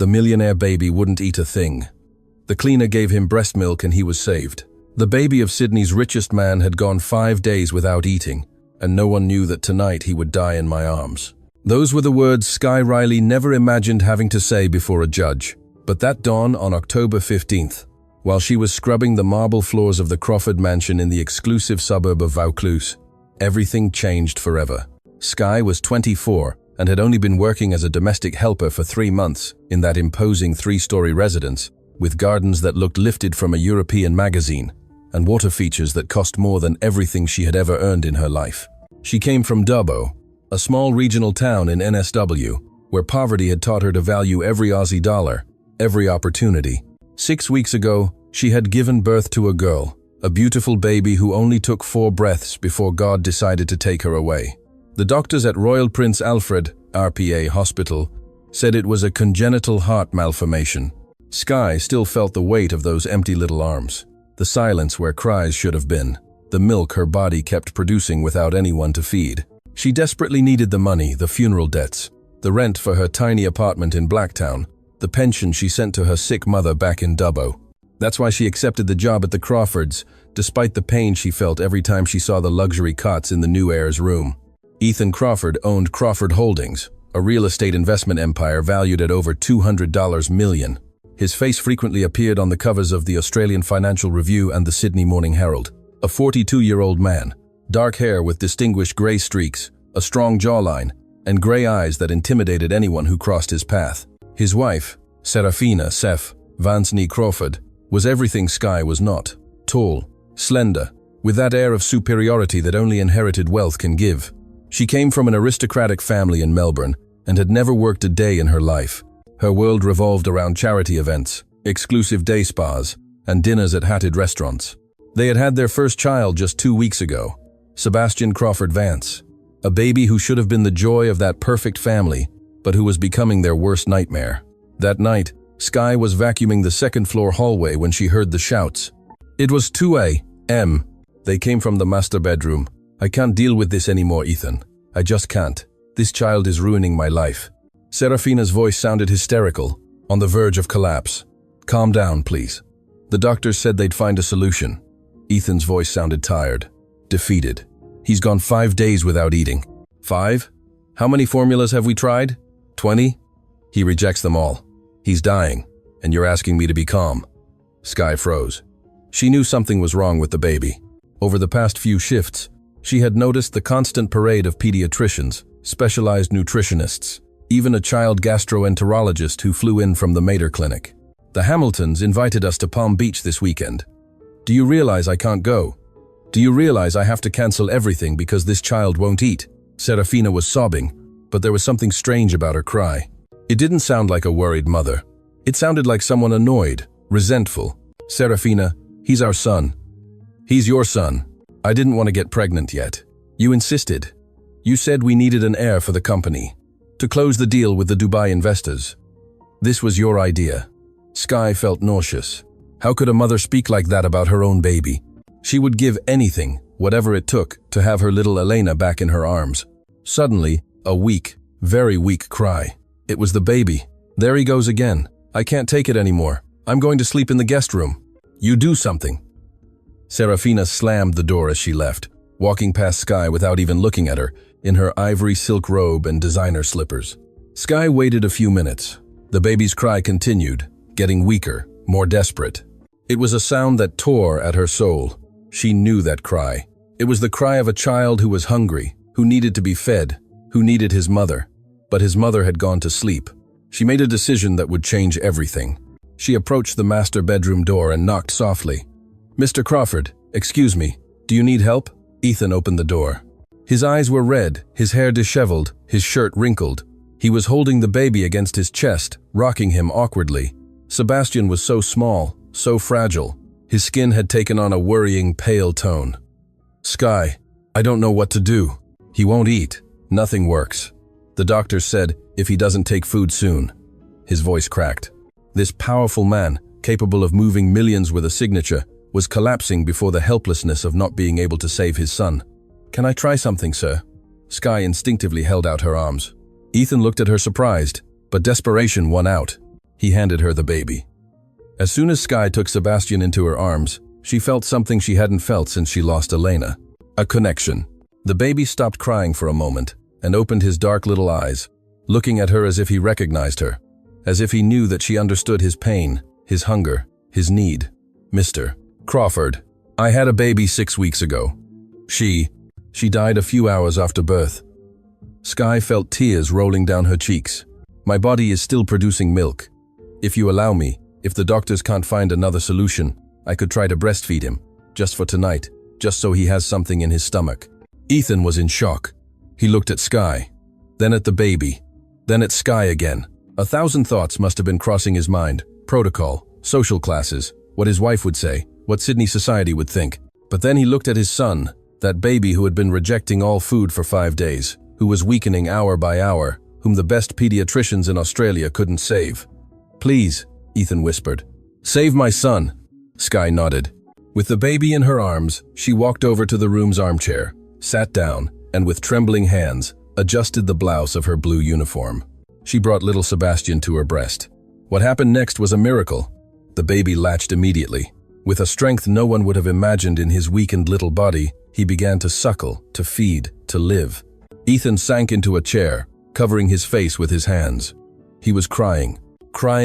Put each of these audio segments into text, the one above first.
The millionaire baby wouldn't eat a thing. The cleaner gave him breast milk and he was saved. The baby of Sydney's richest man had gone 5 days without eating, and no one knew that tonight he would die in my arms. Those were the words Sky Riley never imagined having to say before a judge. But that dawn on October 15th, while she was scrubbing the marble floors of the Crawford mansion in the exclusive suburb of Vaucluse, everything changed forever. Sky was 24 and had only been working as a domestic helper for 3 months in that imposing 3-story residence, with gardens that looked lifted from a European magazine and water features that cost more than everything she had ever earned in her life. She came from Dubbo, a small regional town in NSW, where poverty had taught her to value every Aussie dollar, every opportunity. 6 weeks ago, she had given birth to a girl, a beautiful baby who only took 4 breaths before God decided to take her away. The doctors at Royal Prince Alfred, RPA Hospital, said it was a congenital heart malformation. Sky still felt the weight of those empty little arms, the silence where cries should have been, the milk her body kept producing without anyone to feed. She desperately needed the money, the funeral debts, the rent for her tiny apartment in Blacktown, the pension she sent to her sick mother back in Dubbo. That's why she accepted the job at the Crawfords, despite the pain she felt every time she saw the luxury cots in the new heir's room. Ethan Crawford owned Crawford Holdings, a real estate investment empire valued at over $200 million. His face frequently appeared on the covers of the Australian Financial Review and the Sydney Morning Herald. A 42-year-old man, dark hair with distinguished grey streaks, a strong jawline, and grey eyes that intimidated anyone who crossed his path. His wife, Serafina Sef Vansney Crawford, was everything Sky was not. Tall, slender, with that air of superiority that only inherited wealth can give. She came from an aristocratic family in Melbourne and had never worked a day in her life. Her world revolved around charity events, exclusive day spas, and dinners at hatted restaurants. They had had their first child just 2 weeks ago, Sebastian Crawford Vance, a baby who should have been the joy of that perfect family, but who was becoming their worst nightmare. That night, Sky was vacuuming the second-floor hallway when she heard the shouts. It was 2 a.m. They came from the master bedroom. "I can't deal with this anymore, Ethan. I just can't. This child is ruining my life." Serafina's voice sounded hysterical, on the verge of collapse. "Calm down, please. The doctors said they'd find a solution." Ethan's voice sounded tired, defeated. "He's gone 5 days without eating." 5? How many formulas have we tried? 20? He rejects them all. "He's dying, and you're asking me to be calm." Sky froze. She knew something was wrong with the baby. Over the past few shifts, she had noticed the constant parade of pediatricians, specialized nutritionists, even a child gastroenterologist who flew in from the Mater Clinic. "The Hamiltons invited us to Palm Beach this weekend. Do you realize I can't go? Do you realize I have to cancel everything because this child won't eat?" Serafina was sobbing, but there was something strange about her cry. It didn't sound like a worried mother. It sounded like someone annoyed, resentful. "Serafina, he's our son. He's your son. I didn't want to get pregnant yet. You insisted. You said we needed an heir for the company, to close the deal with the Dubai investors. This was your idea." Sky felt nauseous. How could a mother speak like that about her own baby? She would give anything, whatever it took, to have her little Elena back in her arms. Suddenly, a weak, very weak cry. It was the baby. "There he goes again. I can't take it anymore. I'm going to sleep in the guest room. You do something." Serafina slammed the door as she left, walking past Sky without even looking at her, in her ivory silk robe and designer slippers. Sky waited a few minutes. The baby's cry continued, getting weaker, more desperate. It was a sound that tore at her soul. She knew that cry. It was the cry of a child who was hungry, who needed to be fed, who needed his mother. But his mother had gone to sleep. She made a decision that would change everything. She approached the master bedroom door and knocked softly. "Mr. Crawford, excuse me, do you need help?" Ethan opened the door. His eyes were red, his hair disheveled, his shirt wrinkled. He was holding the baby against his chest, rocking him awkwardly. Sebastian was so small, so fragile. His skin had taken on a worrying, pale tone. "Sky, I don't know what to do. He won't eat. Nothing works. The doctor said if he doesn't take food soon." His voice cracked. This powerful man, capable of moving millions with a signature, was collapsing before the helplessness of not being able to save his son. "Can I try something, sir?" Sky instinctively held out her arms. Ethan looked at her surprised, but desperation won out. He handed her the baby. As soon as Sky took Sebastian into her arms, she felt something she hadn't felt since she lost Elena. A connection. The baby stopped crying for a moment and opened his dark little eyes, looking at her as if he recognized her, as if he knew that she understood his pain, his hunger, his need. Mr. Crawford, I had a baby 6 weeks ago. She died a few hours after birth. Sky felt tears rolling down her cheeks. My body is still producing milk. If you allow me, if the doctors can't find another solution, I could try to breastfeed him, just for tonight, just so he has something in his stomach. Ethan was in shock. He looked at Sky, then at the baby, then at Sky again. 1,000 thoughts must have been crossing his mind. Protocol, social classes, what his wife would say, what Sydney society would think. But then he looked at his son, that baby who had been rejecting all food for 5 days, who was weakening hour by hour, whom the best pediatricians in Australia couldn't save. Please, Ethan whispered. Save my son. Sky nodded. With the baby in her arms, she walked over to the room's armchair, sat down, and with trembling hands, adjusted the blouse of her blue uniform. She brought little Sebastian to her breast. What happened next was a miracle. The baby latched immediately. With a strength no one would have imagined in his weakened little body, he began to suckle, to feed, to live. Ethan sank into a chair, covering his face with his hands. He was crying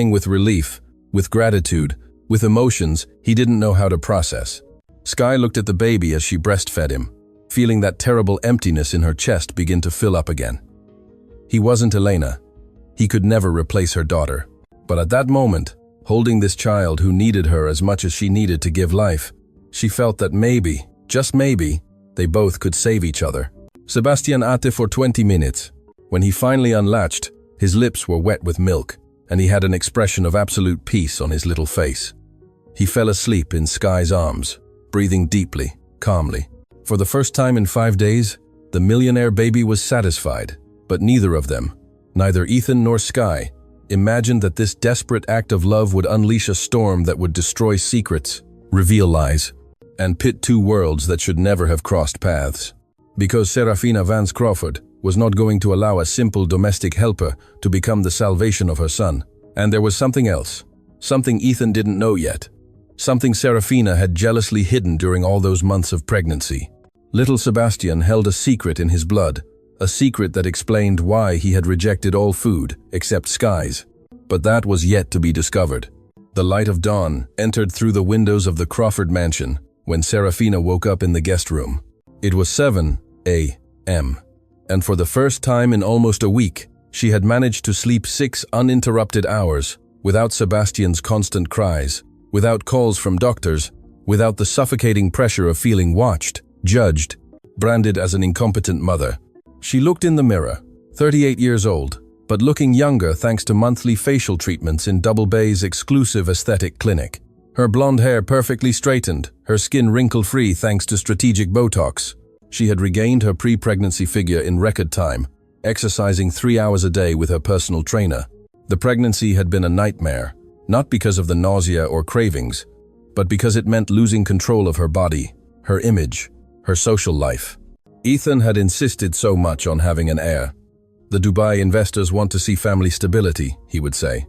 with relief, with gratitude, with emotions he didn't know how to process. Sky looked at the baby as she breastfed him, feeling that terrible emptiness in her chest begin to fill up again. He wasn't Elena. He could never replace her daughter. But at that moment, holding this child who needed her as much as she needed to give life, she felt that maybe, just maybe, they both could save each other. Sebastian ate for 20 minutes. When he finally unlatched, his lips were wet with milk, and he had an expression of absolute peace on his little face. He fell asleep in Sky's arms, breathing deeply, calmly. For the first time in 5 days, the millionaire baby was satisfied, but neither of them, neither Ethan nor Sky, imagined that this desperate act of love would unleash a storm that would destroy secrets, reveal lies, and pit two worlds that should never have crossed paths. Because Serafina Vance Crawford was not going to allow a simple domestic helper to become the salvation of her son. And there was something else, something Ethan didn't know yet, something Serafina had jealously hidden during all those months of pregnancy. Little Sebastian held a secret in his blood, a secret that explained why he had rejected all food except Sky's. But that was yet to be discovered. The light of dawn entered through the windows of the Crawford mansion when Serafina woke up in the guest room. It was 7 a.m. And for the first time in almost a week, she had managed to sleep 6 uninterrupted hours without Sebastian's constant cries, without calls from doctors, without the suffocating pressure of feeling watched, judged, branded as an incompetent mother. She looked in the mirror, 38 years old, but looking younger thanks to monthly facial treatments in Double Bay's exclusive aesthetic clinic. Her blonde hair perfectly straightened, her skin wrinkle-free thanks to strategic Botox. She had regained her pre-pregnancy figure in record time, exercising 3 hours a day with her personal trainer. The pregnancy had been a nightmare, not because of the nausea or cravings, but because it meant losing control of her body, her image, her social life. Ethan had insisted so much on having an heir. The Dubai investors want to see family stability, he would say.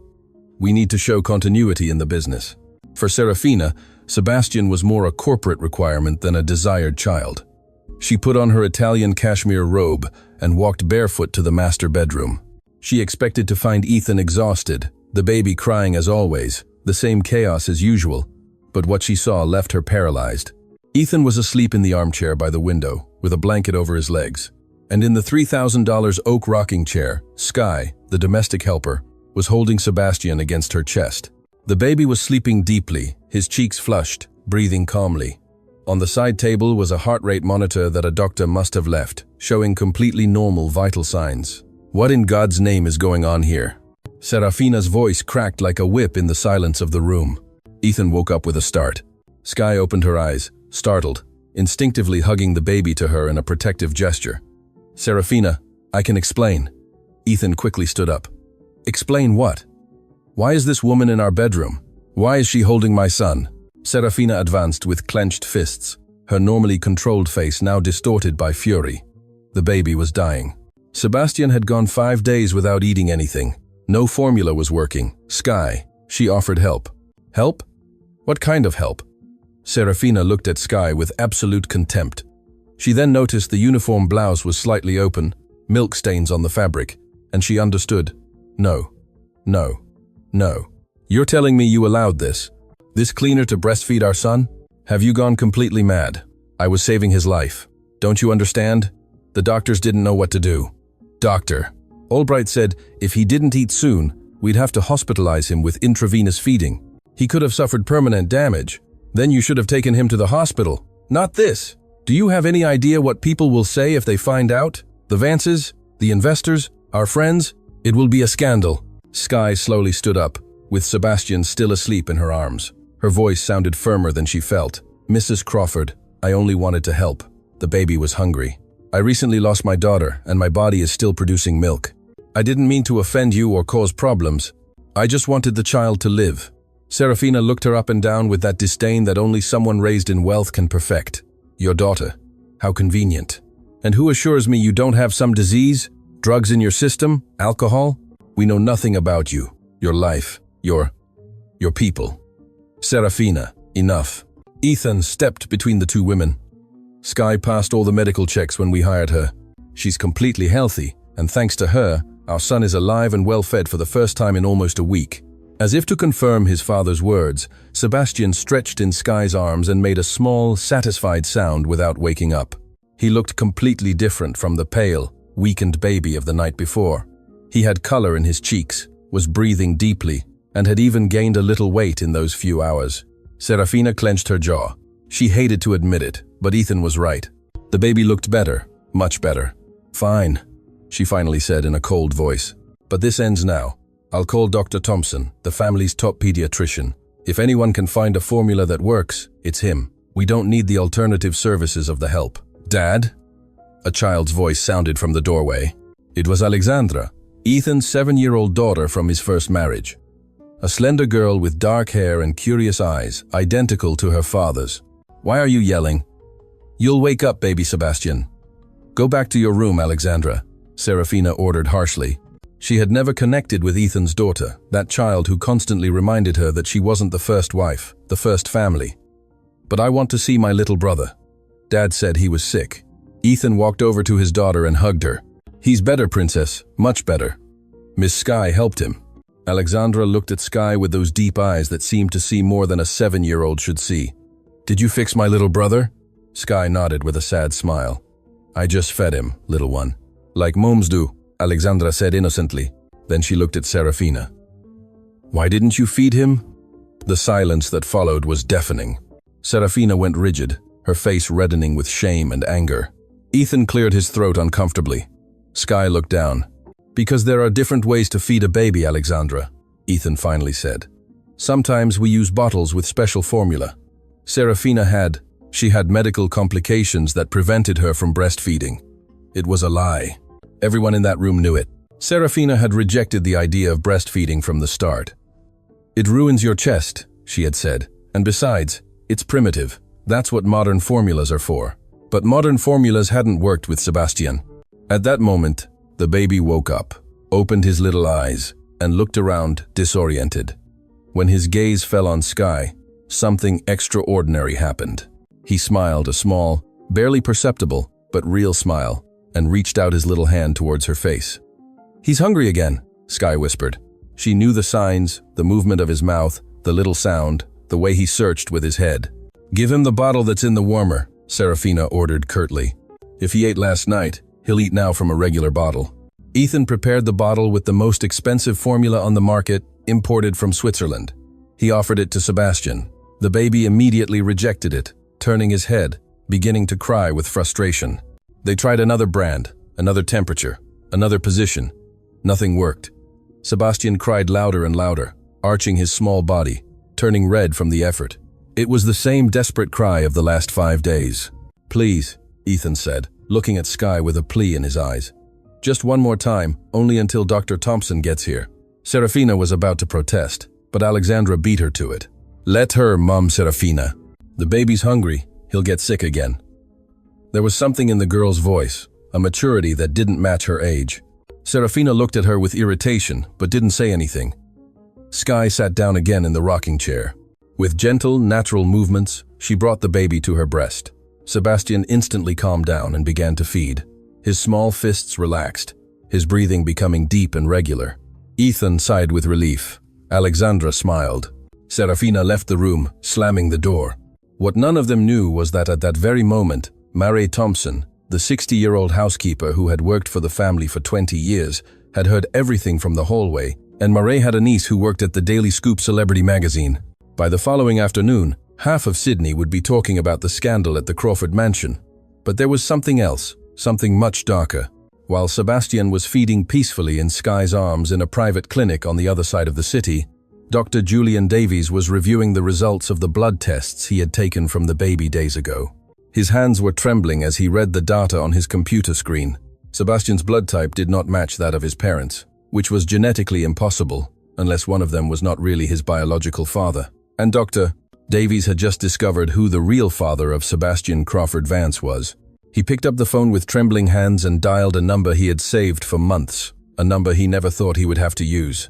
We need to show continuity in the business. For Serafina, Sebastian was more a corporate requirement than a desired child. She put on her Italian cashmere robe and walked barefoot to the master bedroom. She expected to find Ethan exhausted, the baby crying as always, the same chaos as usual, but what she saw left her paralyzed. Ethan was asleep in the armchair by the window, with a blanket over his legs. And in the $3,000 oak rocking chair, Sky, the domestic helper, was holding Sebastian against her chest. The baby was sleeping deeply, his cheeks flushed, breathing calmly. On the side table was a heart rate monitor that a doctor must have left, showing completely normal vital signs. What in God's name is going on here? Serafina's voice cracked like a whip in the silence of the room. Ethan woke up with a start. Sky opened her eyes, startled, instinctively hugging the baby to her in a protective gesture. Serafina, I can explain. Ethan quickly stood up. Explain what? Why is this woman in our bedroom? Why is she holding my son? Serafina advanced with clenched fists, her normally controlled face now distorted by fury. The baby was dying. Sebastian had gone 5 days without eating anything. No formula was working. Sky. She offered help. Help? What kind of help? Serafina looked at Sky with absolute contempt. She then noticed the uniform blouse was slightly open, milk stains on the fabric, and she understood. No. No. No. You're telling me you allowed this? This cleaner to breastfeed our son? Have you gone completely mad? I was saving his life. Don't you understand? The doctors didn't know what to do. Doctor. Albright said if he didn't eat soon, we'd have to hospitalize him with intravenous feeding. He could have suffered permanent damage. Then you should have taken him to the hospital. Not this. Do you have any idea what people will say if they find out? The Vances? The investors? Our friends? It will be a scandal. Sky slowly stood up, with Sebastian still asleep in her arms. Her voice sounded firmer than she felt. Mrs. Crawford, I only wanted to help. The baby was hungry. I recently lost my daughter, and my body is still producing milk. I didn't mean to offend you or cause problems. I just wanted the child to live. Serafina looked her up and down with that disdain that only someone raised in wealth can perfect. Your daughter. How convenient. And who assures me you don't have some disease? Drugs in your system? Alcohol? We know nothing about you, your life, your people. Serafina, enough. Ethan stepped between the two women. Sky passed all the medical checks when we hired her. She's completely healthy, and thanks to her, our son is alive and well-fed for the first time in almost a week. As if to confirm his father's words, Sebastian stretched in Sky's arms and made a small, satisfied sound without waking up. He looked completely different from the pale, weakened baby of the night before. He had color in his cheeks, was breathing deeply, and had even gained a little weight in those few hours. Serafina clenched her jaw. She hated to admit it, but Ethan was right. The baby looked better, much better. Fine, she finally said in a cold voice. But this ends now. I'll call Dr. Thompson, the family's top pediatrician. If anyone can find a formula that works, it's him. We don't need the alternative services of the help. Dad? A child's voice sounded from the doorway. It was Alexandra, Ethan's 7-year-old daughter from his first marriage. A slender girl with dark hair and curious eyes, identical to her father's. Why are you yelling? You'll wake up, baby Sebastian. Go back to your room, Alexandra, Serafina ordered harshly. She had never connected with Ethan's daughter, that child who constantly reminded her that she wasn't the first wife, the first family. But I want to see my little brother. Dad said he was sick. Ethan walked over to his daughter and hugged her. He's better, princess, much better. Miss Sky helped him. Alexandra looked at Sky with those deep eyes that seemed to see more than a 7-year-old should see. Did you fix my little brother? Sky nodded with a sad smile. I just fed him, little one. Like moms do, Alexandra said innocently. Then she looked at Serafina. Why didn't you feed him? The silence that followed was deafening. Serafina went rigid, her face reddening with shame and anger. Ethan cleared his throat uncomfortably. Sky looked down. Because there are different ways to feed a baby, Alexandra, Ethan finally said. Sometimes we use bottles with special formula. Serafina had medical complications that prevented her from breastfeeding. It was a lie. Everyone in that room knew it. Serafina had rejected the idea of breastfeeding from the start. It ruins your chest, she had said, and besides, it's primitive. That's what modern formulas are for. But modern formulas hadn't worked with Sebastian. At that moment, the baby woke up, opened his little eyes, and looked around, disoriented. When his gaze fell on Sky, something extraordinary happened. He smiled, a small, barely perceptible, but real smile, and reached out his little hand towards her face. He's hungry again, Sky whispered. She knew the signs, the movement of his mouth, the little sound, the way he searched with his head. Give him the bottle that's in the warmer, Serafina ordered curtly. If he ate last night, he'll eat now from a regular bottle. Ethan prepared the bottle with the most expensive formula on the market, imported from Switzerland. He offered it to Sebastian. The baby immediately rejected it, turning his head, beginning to cry with frustration. They tried another brand, another temperature, another position. Nothing worked. Sebastian cried louder and louder, arching his small body, turning red from the effort. It was the same desperate cry of the last 5 days. Please, Ethan said, looking at Sky with a plea in his eyes. Just one more time, only until Dr. Thompson gets here. Serafina was about to protest, but Alexandra beat her to it. Let her, Mom Serafina. The baby's hungry, he'll get sick again. There was something in the girl's voice, a maturity that didn't match her age. Serafina looked at her with irritation, but didn't say anything. Sky sat down again in the rocking chair. With gentle, natural movements, she brought the baby to her breast. Sebastian instantly calmed down and began to feed. His small fists relaxed, his breathing becoming deep and regular. Ethan sighed with relief. Alexandra smiled. Serafina left the room, slamming the door. What none of them knew was that at that very moment, Mary Thompson, the 60-year-old housekeeper who had worked for the family for 20 years, had heard everything from the hallway, and Murray had a niece who worked at the Daily Scoop celebrity magazine. By the following afternoon, half of Sydney would be talking about the scandal at the Crawford mansion. But there was something else, something much darker. While Sebastian was feeding peacefully in Sky's arms in a private clinic on the other side of the city, Dr. Julian Davies was reviewing the results of the blood tests he had taken from the baby days ago. His hands were trembling as he read the data on his computer screen. Sebastian's blood type did not match that of his parents, which was genetically impossible, unless one of them was not really his biological father. And Dr. Davies had just discovered who the real father of Sebastian Crawford Vance was. He picked up the phone with trembling hands and dialed a number he had saved for months, a number he never thought he would have to use.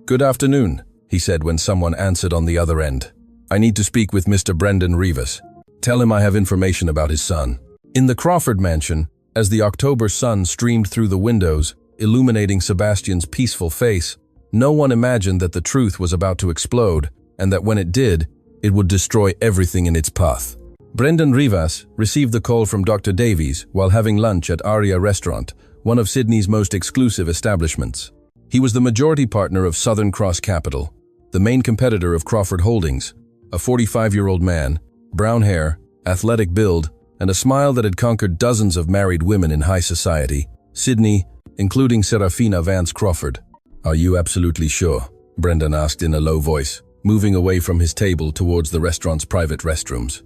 "Good afternoon," he said when someone answered on the other end. "I need to speak with Mr. Brendan Rivas. Tell him I have information about his son." In the Crawford mansion, as the October sun streamed through the windows, illuminating Sebastian's peaceful face, no one imagined that the truth was about to explode, and that when it did, it would destroy everything in its path. Brendan Rivas received the call from Dr. Davies while having lunch at Aria Restaurant, one of Sydney's most exclusive establishments. He was the majority partner of Southern Cross Capital, the main competitor of Crawford Holdings, a 45-year-old man, brown hair, athletic build, and a smile that had conquered dozens of married women in high society, Sydney, including Serafina Vance Crawford. "Are you absolutely sure?" Brendan asked in a low voice, moving away from his table towards the restaurant's private restrooms.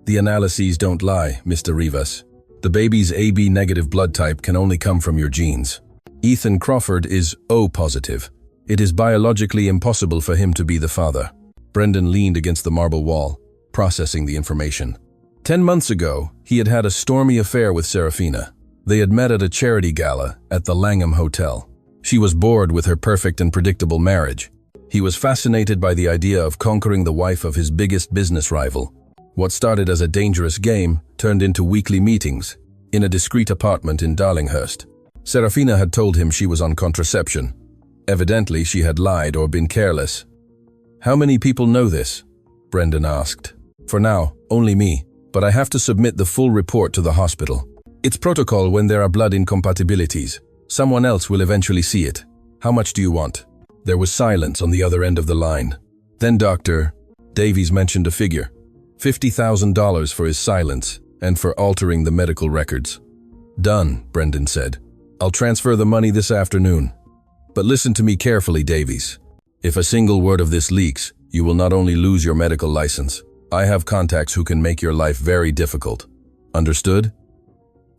"The analyses don't lie, Mr. Rivas. The baby's AB-negative blood type can only come from your genes. Ethan Crawford is O positive. It is biologically impossible for him to be the father." Brendan leaned against the marble wall, processing the information. 10 months ago, he had had a stormy affair with Serafina. They had met at a charity gala at the Langham Hotel. She was bored with her perfect and predictable marriage. He was fascinated by the idea of conquering the wife of his biggest business rival. What started as a dangerous game turned into weekly meetings in a discreet apartment in Darlinghurst. Serafina had told him she was on contraception. Evidently, she had lied or been careless. "How many people know this?" Brendan asked. "For now, only me, but I have to submit the full report to the hospital. It's protocol when there are blood incompatibilities. Someone else will eventually see it. How much do you want?" There was silence on the other end of the line. Then Dr. Davies mentioned a figure. $50,000 for his silence and for altering the medical records. "Done," Brendan said. "I'll transfer the money this afternoon. But listen to me carefully, Davies. If a single word of this leaks, you will not only lose your medical license. I have contacts who can make your life very difficult. Understood?"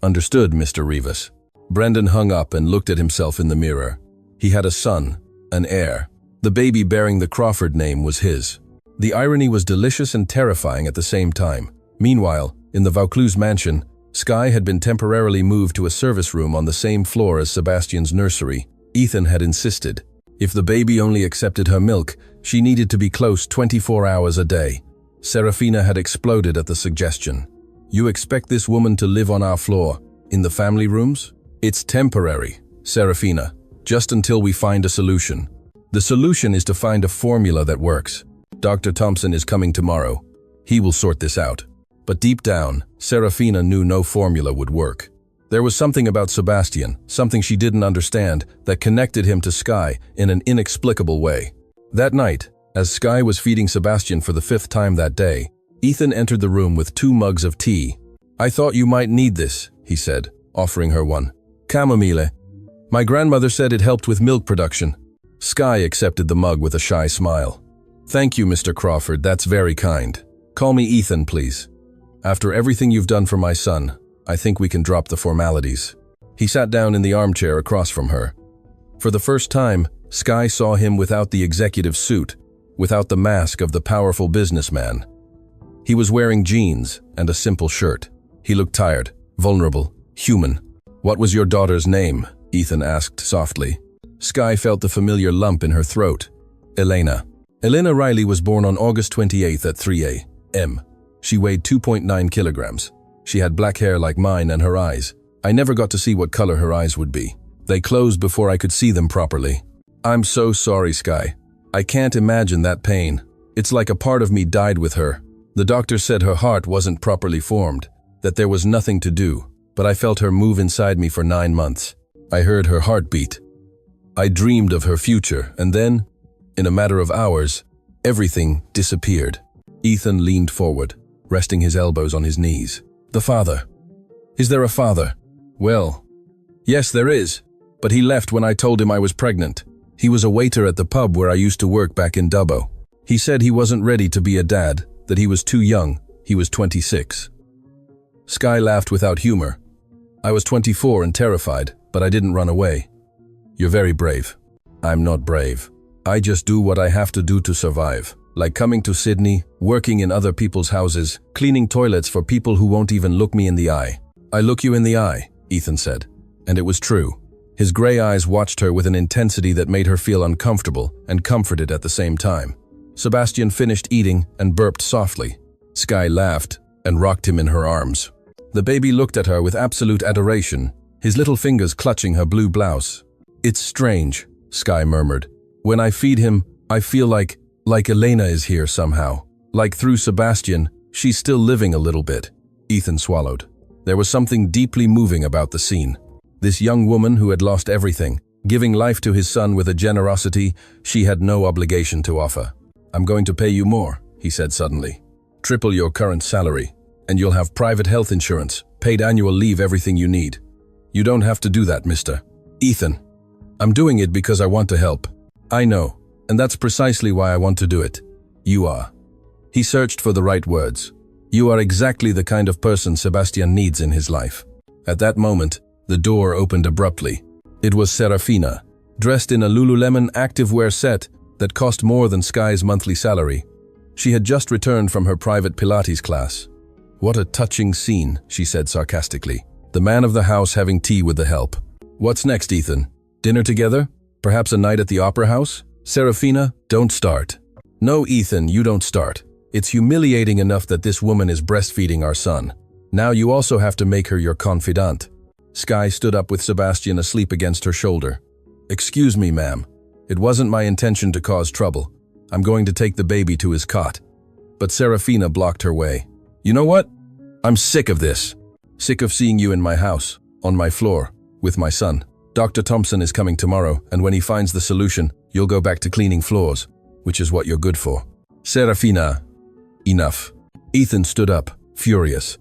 "Understood, Mr. Rivas." Brendan hung up and looked at himself in the mirror. He had a son, an heir. The baby bearing the Crawford name was his. The irony was delicious and terrifying at the same time. Meanwhile, in the Vaucluse mansion, Sky had been temporarily moved to a service room on the same floor as Sebastian's nursery. Ethan had insisted. If the baby only accepted her milk, she needed to be close 24 hours a day. Serafina had exploded at the suggestion. "You expect this woman to live on our floor, in the family rooms? It's temporary, Serafina, just until we find a solution. The solution is to find a formula that works. Dr. Thompson is coming tomorrow. He will sort this out." But deep down, Serafina knew no formula would work. There was something about Sebastian, something she didn't understand, that connected him to Sky in an inexplicable way. That night, as Sky was feeding Sebastian for the 5th time that day, Ethan entered the room with 2 mugs of tea. "I thought you might need this," he said, offering her one. "Chamomile. My grandmother said it helped with milk production." Sky accepted the mug with a shy smile. "Thank you, Mr. Crawford, that's very kind. Call me Ethan, please. After everything you've done for my son, I think we can drop the formalities." He sat down in the armchair across from her. For the first time, Sky saw him without the executive suit, without the mask of the powerful businessman. He was wearing jeans and a simple shirt. He looked tired, vulnerable, human. "What was your daughter's name?" Ethan asked softly. Sky felt the familiar lump in her throat. Elena. Elena Riley was born on August 28th at 3 a.m. She weighed 2.9 kilograms. She had black hair like mine and her eyes. I never got to see what color her eyes would be. They closed before I could see them properly. I'm so sorry, Sky. I can't imagine that pain. It's like a part of me died with her. The doctor said her heart wasn't properly formed, that there was nothing to do, but I felt her move inside me for 9 months. I heard her heartbeat. I dreamed of her future, and then, in a matter of hours, everything disappeared. Ethan leaned forward, resting his elbows on his knees. The father. Is there a father? Well, yes, there is, but he left when I told him I was pregnant. He was a waiter at the pub where I used to work back in Dubbo. He said he wasn't ready to be a dad, that he was too young. He was 26. Sky laughed without humor. I was 24 and terrified, but I didn't run away. You're very brave. I'm not brave. I just do what I have to do to survive. Like coming to Sydney, working in other people's houses, cleaning toilets for people who won't even look me in the eye. I look you in the eye, Ethan said. And it was true. His gray eyes watched her with an intensity that made her feel uncomfortable and comforted at the same time. Sebastian finished eating and burped softly. Sky laughed and rocked him in her arms. The baby looked at her with absolute adoration, his little fingers clutching her blue blouse. It's strange, Sky murmured. When I feed him, I feel like Elena is here somehow. Like through Sebastian, she's still living a little bit. Ethan swallowed. There was something deeply moving about the scene. This young woman who had lost everything, giving life to his son with a generosity she had no obligation to offer. I'm going to pay you more, he said suddenly. Triple your current salary, and you'll have private health insurance, paid annual leave, everything you need. You don't have to do that, Mr. Ethan. I'm doing it because I want to help. I know, and that's precisely why I want to do it. You are. He searched for the right words. You are exactly the kind of person Sebastian needs in his life. At that moment, the door opened abruptly. It was Serafina, dressed in a Lululemon activewear set that cost more than Sky's monthly salary. She had just returned from her private Pilates class. What a touching scene, she said sarcastically. The man of the house having tea with the help. What's next, Ethan? Dinner together? Perhaps a night at the opera house? Serafina, don't start. No, Ethan, you don't start. It's humiliating enough that this woman is breastfeeding our son. Now you also have to make her your confidant. Sky stood up with Sebastian asleep against her shoulder. Excuse me, ma'am. It wasn't my intention to cause trouble. I'm going to take the baby to his cot. But Serafina blocked her way. You know what? I'm sick of this. Sick of seeing you in my house, on my floor, with my son. Dr. Thompson is coming tomorrow, and when he finds the solution, you'll go back to cleaning floors, which is what you're good for. Serafina, enough. Ethan stood up, furious.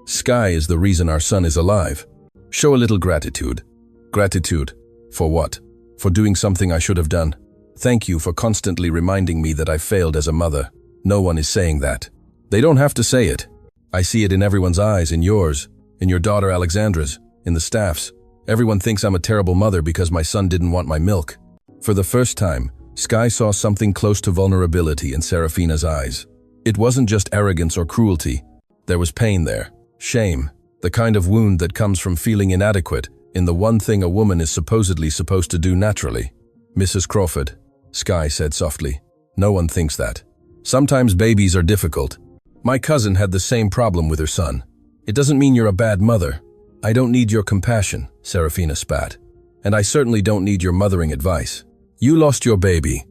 Sky is the reason our son is alive. Show a little gratitude. Gratitude. For what? For doing something I should have done. Thank you for constantly reminding me that I failed as a mother. No one is saying that. They don't have to say it. I see it in everyone's eyes, in yours, in your daughter Alexandra's, in the staff's. Everyone thinks I'm a terrible mother because my son didn't want my milk. For the first time, Sky saw something close to vulnerability in Serafina's eyes. It wasn't just arrogance or cruelty. There was pain there, shame, the kind of wound that comes from feeling inadequate in the one thing a woman is supposedly supposed to do naturally. Mrs. Crawford, Sky said softly, no one thinks that. Sometimes babies are difficult. My cousin had the same problem with her son. It doesn't mean you're a bad mother. I don't need your compassion, Serafina spat. And I certainly don't need your mothering advice. You lost your baby.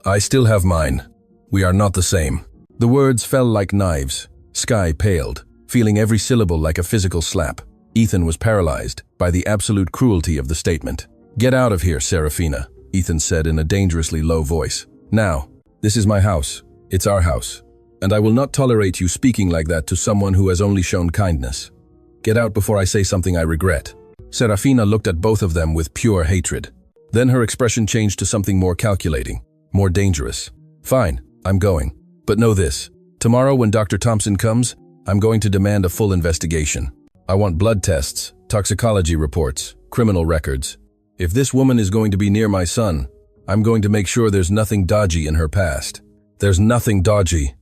I still have mine. We are not the same. The words fell like knives. Sky paled, feeling every syllable like a physical slap. Ethan was paralyzed by the absolute cruelty of the statement. Get out of here, Serafina, Ethan said in a dangerously low voice. Now, this is my house. It's our house. And I will not tolerate you speaking like that to someone who has only shown kindness. Get out before I say something I regret. Serafina looked at both of them with pure hatred. Then her expression changed to something more calculating, more dangerous. Fine, I'm going. But know this. Tomorrow when Dr. Thompson comes, I'm going to demand a full investigation. I want blood tests, toxicology reports, criminal records. If this woman is going to be near my son, I'm going to make sure there's nothing dodgy in her past. There's nothing dodgy,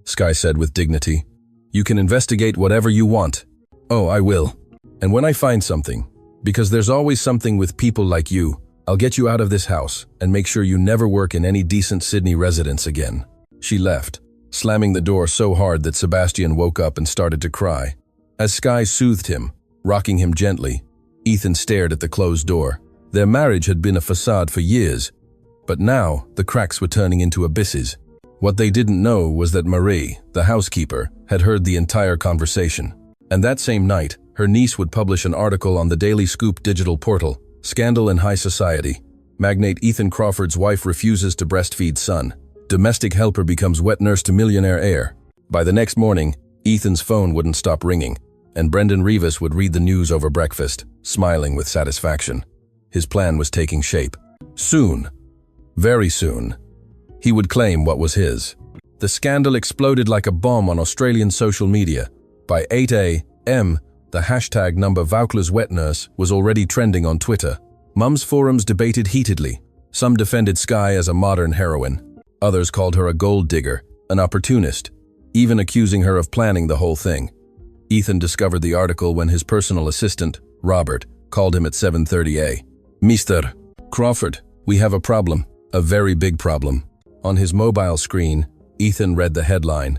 Sky said with dignity. You can investigate whatever you want. Oh, I will. And when I find something, Because there's always something with people like you. I'll get you out of this house and make sure you never work in any decent Sydney residence again." She left, slamming the door so hard that Sebastian woke up and started to cry. As Sky soothed him, rocking him gently, Ethan stared at the closed door. Their marriage had been a facade for years, but now the cracks were turning into abysses. What they didn't know was that Marie, the housekeeper, had heard the entire conversation. And that same night, her niece would publish an article on the Daily Scoop digital portal, "Scandal in High Society. Magnate Ethan Crawford's wife refuses to breastfeed son. Domestic helper becomes wet nurse to millionaire heir." By the next morning, Ethan's phone wouldn't stop ringing, and Brendan Rivas would read the news over breakfast, smiling with satisfaction. His plan was taking shape. Soon, very soon, he would claim what was his. The scandal exploded like a bomb on Australian social media. By 8 a.m., the hashtag #VauclasWetNurse was already trending on Twitter. Mum's forums debated heatedly. Some defended Sky as a modern heroine. Others called her a gold digger, an opportunist, even accusing her of planning the whole thing. Ethan discovered the article when his personal assistant, Robert, called him at 7:30 a.m. "Mr. Crawford, we have a problem, a very big problem." On his mobile screen, Ethan read the headline,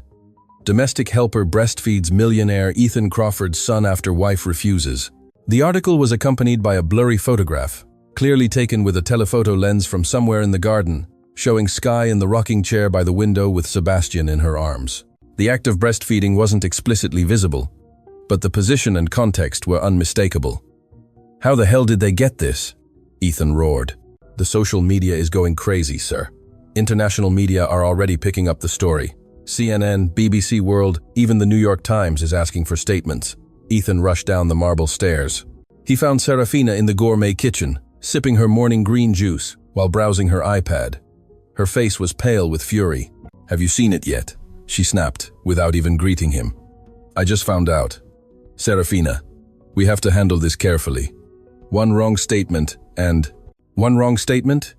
"Domestic helper breastfeeds millionaire Ethan Crawford's son after wife refuses." The article was accompanied by a blurry photograph, clearly taken with a telephoto lens from somewhere in the garden, showing Sky in the rocking chair by the window with Sebastian in her arms. The act of breastfeeding wasn't explicitly visible, but the position and context were unmistakable. "How the hell did they get this?" Ethan roared. "The social media is going crazy, sir. International media are already picking up the story. CNN, BBC World, even the New York Times is asking for statements." Ethan rushed down the marble stairs. He found Serafina in the gourmet kitchen, sipping her morning green juice while browsing her iPad. Her face was pale with fury. "Have you seen it yet?" she snapped, without even greeting him. "I just found out. Serafina, we have to handle this carefully. One wrong statement and..." "One wrong statement?"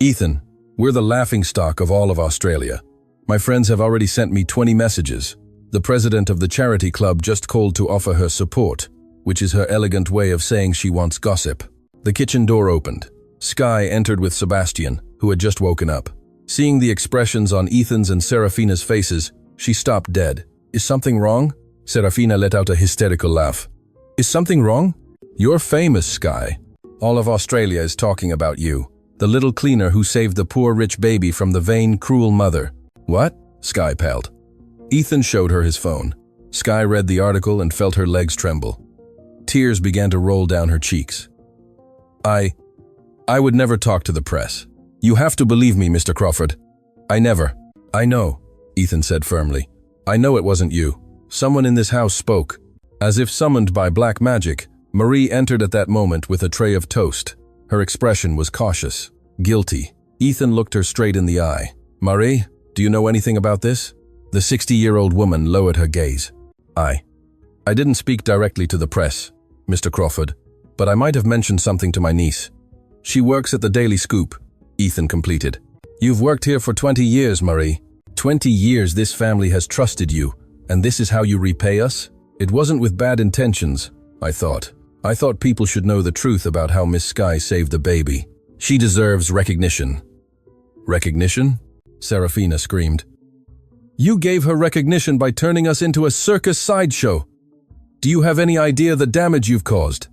"Ethan, we're the laughingstock of all of Australia. My friends have already sent me 20 messages. The president of the charity club just called to offer her support, which is her elegant way of saying she wants gossip." The kitchen door opened. Sky entered with Sebastian, who had just woken up. Seeing the expressions on Ethan's and Serafina's faces, she stopped dead. "Is something wrong?" Serafina let out a hysterical laugh. "Is something wrong? You're famous, Sky. All of Australia is talking about you. The little cleaner who saved the poor rich baby from the vain, cruel mother." "What?" Sky paled. Ethan showed her his phone. Sky read the article and felt her legs tremble. Tears began to roll down her cheeks. I would never talk to the press. You have to believe me, Mr. Crawford. I never." "I know," Ethan said firmly. "I know it wasn't you. Someone in this house spoke." As if summoned by black magic, Marie entered at that moment with a tray of toast. Her expression was cautious, guilty. Ethan looked her straight in the eye. "Marie, do you know anything about this?" The 60-year-old woman lowered her gaze. I didn't speak directly to the press, Mr. Crawford, but I might have mentioned something to my niece. She works at the Daily Scoop," Ethan completed. "You've worked here for 20 years, Marie. 20 years this family has trusted you, and this is how you repay us? It wasn't with bad intentions, I thought. I thought people should know the truth about how Miss Sky saved the baby. She deserves recognition." "Recognition?" Serafina screamed. "You gave her recognition by turning us into a circus sideshow. Do you have any idea the damage you've caused?"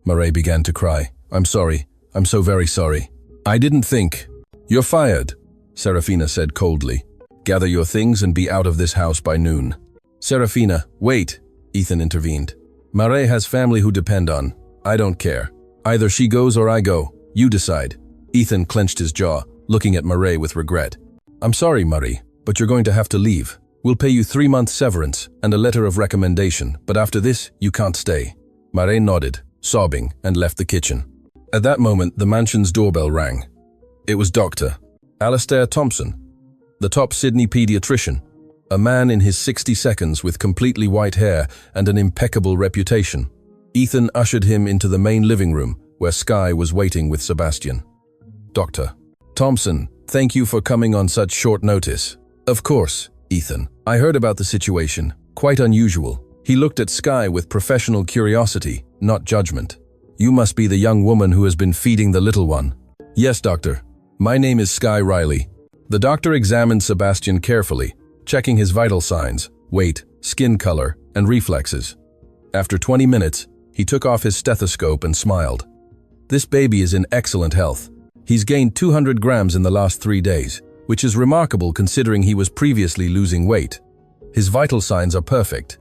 Marie began to cry. "I'm sorry. I'm so very sorry. I didn't think." "You're fired," Serafina said coldly. "Gather your things and be out of this house by noon." "Serafina, wait," Ethan intervened. "Marie has family who depend on. I don't care. Either she goes or I go. You decide." Ethan clenched his jaw, looking at Marie with regret. "I'm sorry, Marie, but you're going to have to leave. We'll pay you 3 months severance and a letter of recommendation, but after this, you can't stay." Marie nodded, sobbing, and left the kitchen. At that moment, the mansion's doorbell rang. It was Dr. Alastair Thompson, the top Sydney pediatrician, a man in his 60 seconds with completely white hair and an impeccable reputation. Ethan ushered him into the main living room, where Sky was waiting with Sebastian. "Dr. Thompson, thank you for coming on such short notice." "Of course, Ethan. I heard about the situation. Quite unusual." He looked at Sky with professional curiosity, not judgment. You must be the young woman who has been feeding the little one. Yes, doctor. My name is Sky Riley. The doctor examined Sebastian carefully, checking his vital signs, weight, skin color, and reflexes. After 20 minutes, he took off his stethoscope and smiled. This baby is in excellent health. He's gained 200 grams in the last 3 days, which is remarkable considering he was previously losing weight. His vital signs are perfect.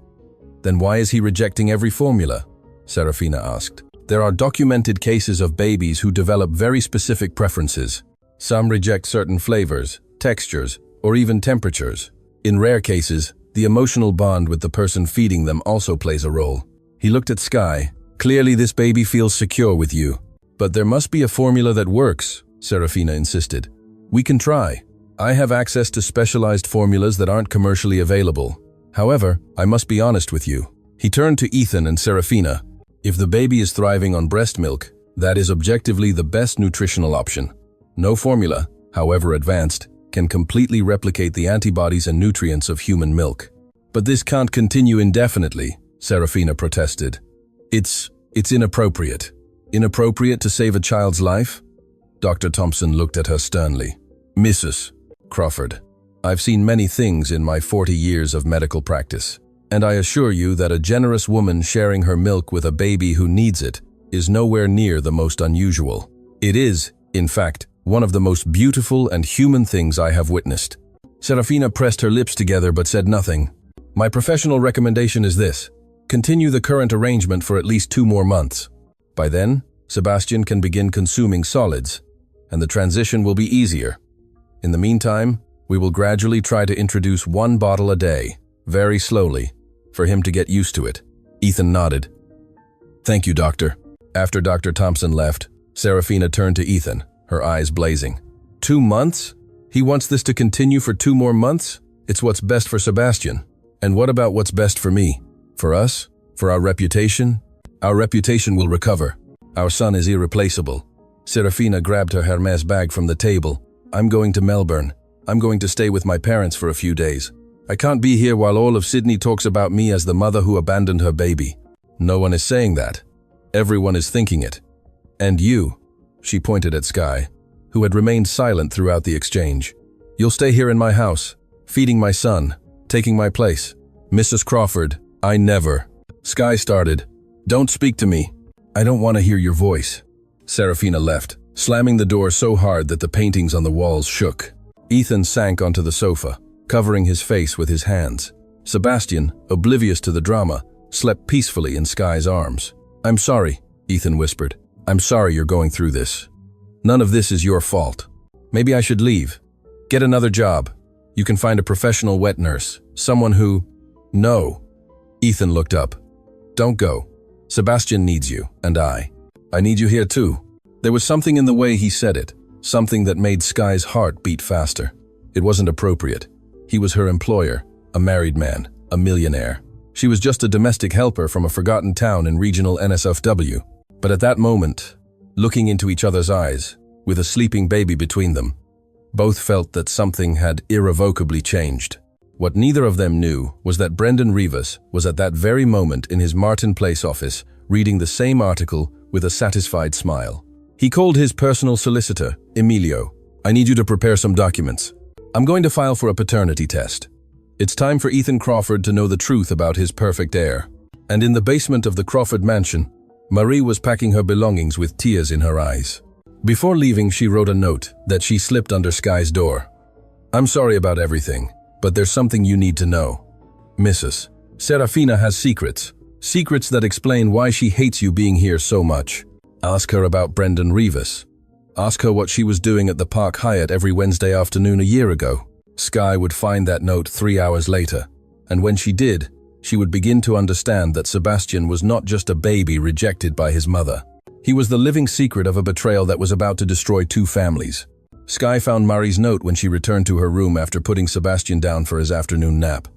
Then why is he rejecting every formula? Serafina asked. There are documented cases of babies who develop very specific preferences. Some reject certain flavors, textures, or even temperatures. In rare cases, the emotional bond with the person feeding them also plays a role. He looked at Sky. Clearly this baby feels secure with you. But there must be a formula that works, Serafina insisted. We can try. I have access to specialized formulas that aren't commercially available. However, I must be honest with you. He turned to Ethan and Serafina. If the baby is thriving on breast milk, that is objectively the best nutritional option. No formula, however advanced, can completely replicate the antibodies and nutrients of human milk. But this can't continue indefinitely, Serafina protested. It's inappropriate. Inappropriate to save a child's life? Dr. Thompson looked at her sternly. Mrs. Crawford, I've seen many things in my 40 years of medical practice, and I assure you that a generous woman sharing her milk with a baby who needs it is nowhere near the most unusual. It is, in fact, one of the most beautiful and human things I have witnessed. Serafina pressed her lips together but said nothing. My professional recommendation is this. Continue the current arrangement for at least 2 more months. By then, Sebastian can begin consuming solids, and the transition will be easier. In the meantime, we will gradually try to introduce 1 bottle a day, very slowly, for him to get used to it. Ethan nodded. Thank you, doctor. After Dr. Thompson left, Serafina turned to Ethan, her eyes blazing. 2 months? He wants this to continue for 2 more months? It's what's best for Sebastian. And what about what's best for me? For us? For our reputation? Our reputation will recover. Our son is irreplaceable. Serafina grabbed her Hermes bag from the table. I'm going to Melbourne. I'm going to stay with my parents for a few days. I can't be here while all of Sydney talks about me as the mother who abandoned her baby. No one is saying that. Everyone is thinking it. And you, she pointed at Sky, who had remained silent throughout the exchange. You'll stay here in my house, feeding my son, taking my place. Mrs. Crawford, I never. Sky started. Don't speak to me. I don't want to hear your voice. Serafina left, slamming the door so hard that the paintings on the walls shook. Ethan sank onto the sofa, covering his face with his hands. Sebastian, oblivious to the drama, slept peacefully in Sky's arms. I'm sorry, Ethan whispered. I'm sorry you're going through this. None of this is your fault. Maybe I should leave. Get another job. You can find a professional wet nurse, someone who… No. Ethan looked up. Don't go. Sebastian needs you, and I need you here too. There was something in the way he said it, something that made Sky's heart beat faster. It wasn't appropriate. He was her employer, a married man, a millionaire. She was just a domestic helper from a forgotten town in regional NSFW. But at that moment, looking into each other's eyes, with a sleeping baby between them, both felt that something had irrevocably changed. What neither of them knew was that Brendan Rivas was at that very moment in his Martin Place office reading the same article with a satisfied smile. He called his personal solicitor, Emilio. I need you to prepare some documents. I'm going to file for a paternity test. It's time for Ethan Crawford to know the truth about his perfect heir. And in the basement of the Crawford mansion, Marie was packing her belongings with tears in her eyes. Before leaving, she wrote a note that she slipped under Sky's door. I'm sorry about everything, but there's something you need to know. Mrs. Serafina has secrets. Secrets that explain why she hates you being here so much. Ask her about Brendan Rivas. Ask her what she was doing at the Park Hyatt every Wednesday afternoon a year ago. Sky would find that note 3 hours later, and when she did, she would begin to understand that Sebastian was not just a baby rejected by his mother. He was the living secret of a betrayal that was about to destroy 2 families. Sky found Marie's note when she returned to her room after putting Sebastian down for his afternoon nap.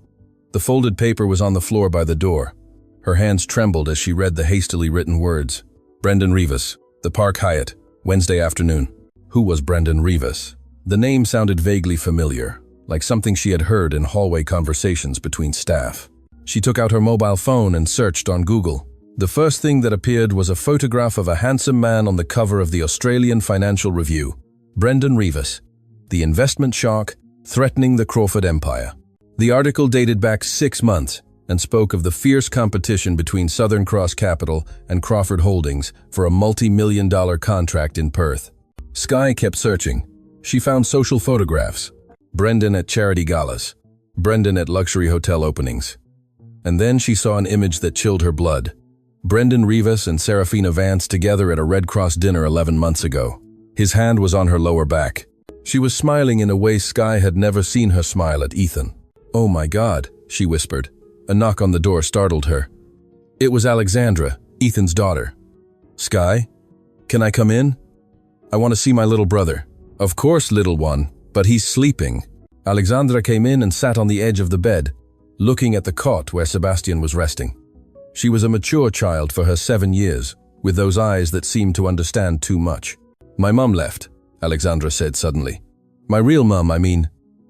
The folded paper was on the floor by the door. Her hands trembled as she read the hastily written words. Brendan Rivas, the Park Hyatt, Wednesday afternoon. Who was Brendan Rivas? The name sounded vaguely familiar, like something she had heard in hallway conversations between staff. She took out her mobile phone and searched on Google. The first thing that appeared was a photograph of a handsome man on the cover of the Australian Financial Review, Brendan Rivers, the investment shark threatening the Crawford empire. The article dated back 6 months and spoke of the fierce competition between Southern Cross Capital and Crawford Holdings for a multi-million-dollar contract in Perth. Skye kept searching. She found social photographs. Brendan at charity galas. Brendan at luxury hotel openings. And then she saw an image that chilled her blood. Brendan Rivers and Serafina Vance together at a Red Cross dinner 11 months ago. His hand was on her lower back. She was smiling in a way Skye had never seen her smile at Ethan. "Oh my God," she whispered. A knock on the door startled her. It was Alexandra, Ethan's daughter. "Skye, can I come in? I want to see my little brother." "Of course, little one, but he's sleeping." Alexandra came in and sat on the edge of the bed, looking at the cot where Sebastian was resting. She was a mature child for her 7 years, with those eyes that seemed to understand too much. "My mum left," Alexandra said suddenly. "My real mum,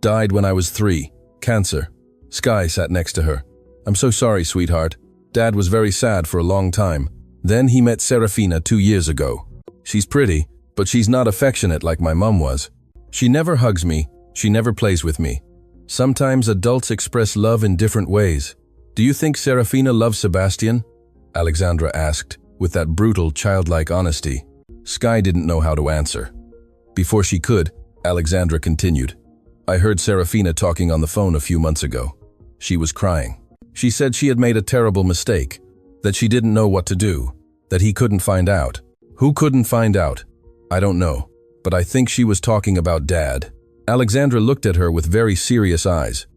died when I was 3. Cancer." Skye sat next to her. "I'm so sorry, sweetheart. Dad was very sad for a long time. Then he met Serafina 2 years ago. She's pretty, but she's not affectionate like my mum was. She never hugs me, she never plays with me. Sometimes adults express love in different ways. Do you think Serafina loves Sebastian?" Alexandra asked, with that brutal, childlike honesty. Skye didn't know how to answer. Before she could, Alexandra continued. "I heard Serafina talking on the phone a few months ago. She was crying. She said she had made a terrible mistake, that she didn't know what to do, that he couldn't find out. Who couldn't find out? I don't know, but I think she was talking about Dad." Alexandra looked at her with very serious eyes.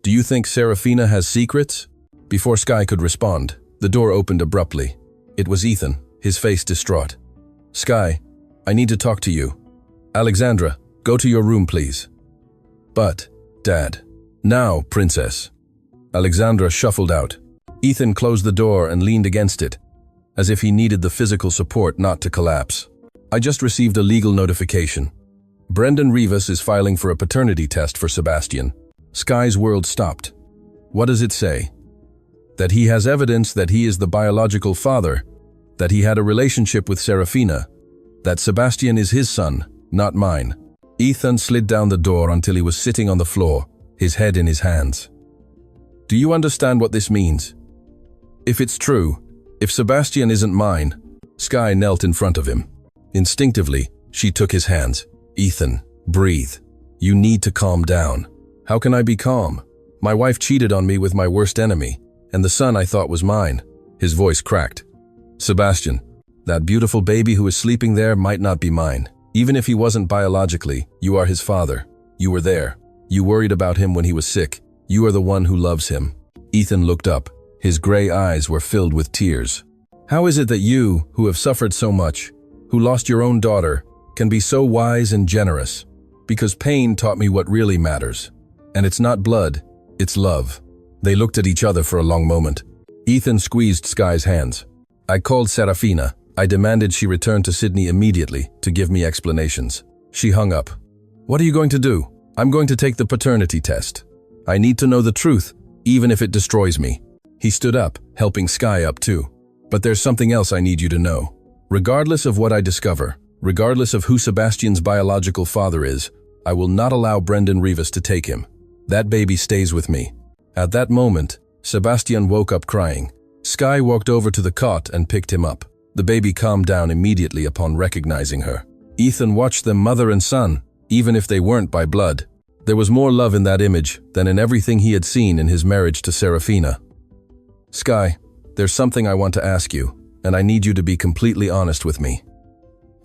"Do you think Serafina has secrets?" Before Skye could respond, the door opened abruptly. It was Ethan, his face distraught. "Skye, I need to talk to you." "Alexandra, go to your room, please." "But, Dad." "Now, princess." Alexandra shuffled out. Ethan closed the door and leaned against it, as if he needed the physical support not to collapse. "I just received a legal notification. Brendan Rivers is filing for a paternity test for Sebastian." Skye's world stopped. "What does it say?" "That he has evidence that he is the biological father, that he had a relationship with Serafina, that Sebastian is his son, not mine." Ethan slid down the door until he was sitting on the floor, his head in his hands. "Do you understand what this means? If it's true, if Sebastian isn't mine..." Skye knelt in front of him. Instinctively, she took his hands. "Ethan, breathe. You need to calm down." "How can I be calm? My wife cheated on me with my worst enemy, and the son I thought was mine." His voice cracked. "Sebastian, that beautiful baby who is sleeping there might not be mine. Even if he wasn't biologically, you are his father. You were there. You worried about him when he was sick. You are the one who loves him." Ethan looked up. His gray eyes were filled with tears. "How is it that you, who have suffered so much, who lost your own daughter, can be so wise and generous? Because pain taught me what really matters. And it's not blood, it's love." They looked at each other for a long moment. Ethan squeezed Skye's hands. "I called Serafina. I demanded she return to Sydney immediately to give me explanations. She hung up. What are you going to do?" "I'm going to take the paternity test. I need to know the truth, even if it destroys me." He stood up, helping Skye up too. "But there's something else I need you to know. Regardless of what I discover, regardless of who Sebastian's biological father is, I will not allow Brendan Rivers to take him. That baby stays with me." At that moment, Sebastian woke up crying. Skye walked over to the cot and picked him up. The baby calmed down immediately upon recognizing her. Ethan watched them mother and son, even if they weren't by blood. There was more love in that image than in everything he had seen in his marriage to Serafina. "Skye, there's something I want to ask you, and I need you to be completely honest with me."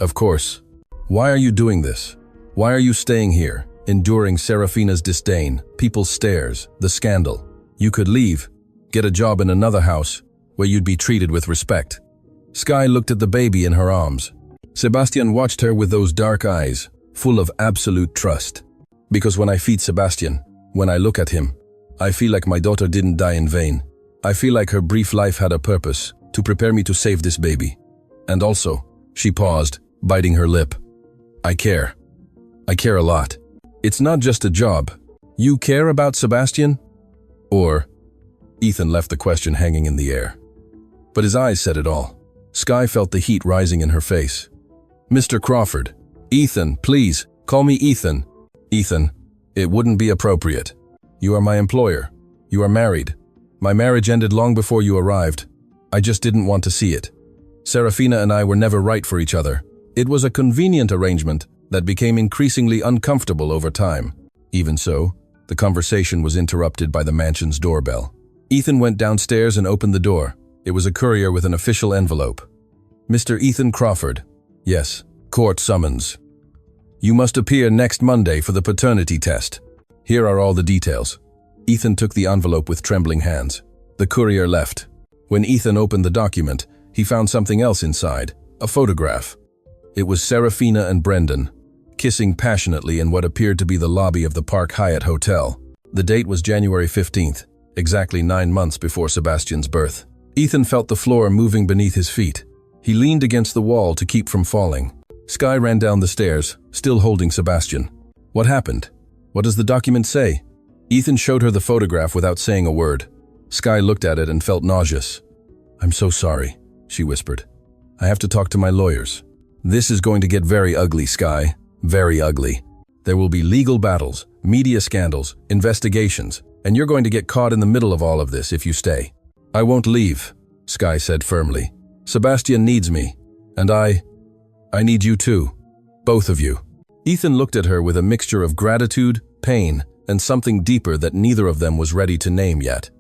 "Of course. Why are you doing this? Why are you staying here, enduring Serafina's disdain, people's stares, the scandal? You could leave, get a job in another house, where you'd be treated with respect." Skye looked at the baby in her arms. Sebastian watched her with those dark eyes, full of absolute trust. "Because when I feed Sebastian, when I look at him, I feel like my daughter didn't die in vain. I feel like her brief life had a purpose, to prepare me to save this baby. And also," she paused, biting her lip, "I care. I care a lot. It's not just a job. You care about Sebastian? Or..." Ethan left the question hanging in the air. but his eyes said it all. Skye felt the heat rising in her face. "Mr. Crawford." "Ethan, please, call me Ethan." "Ethan, it wouldn't be appropriate. You are my employer. You are married. My marriage ended long before you arrived. I just didn't want to see it. Serafina and I were never right for each other. It was a convenient arrangement that became increasingly uncomfortable over time. Even so, the conversation was interrupted by the mansion's doorbell. Ethan went downstairs and opened the door. It was a courier with an official envelope. "Mr. Ethan Crawford." "Yes, court summons. You must appear next Monday for the paternity test. Here are all the details." Ethan took the envelope with trembling hands. The courier left. When Ethan opened the document, he found something else inside, a photograph. It was Serafina and Brendan, kissing passionately in what appeared to be the lobby of the Park Hyatt Hotel. The date was January 15th, exactly 9 months before Sebastian's birth. Ethan felt the floor moving beneath his feet. He leaned against the wall to keep from falling. Skye ran down the stairs, still holding Sebastian. "What happened? What does the document say?" Ethan showed her the photograph without saying a word. Skye looked at it and felt nauseous. "I'm so sorry," she whispered. "I have to talk to my lawyers. This is going to get very ugly, Skye. Very ugly. There will be legal battles, media scandals, investigations, and you're going to get caught in the middle of all of this if you stay." "I won't leave," Skye said firmly. "Sebastian needs me, and I need you too. Both of you." Ethan looked at her with a mixture of gratitude, pain, and something deeper that neither of them was ready to name yet.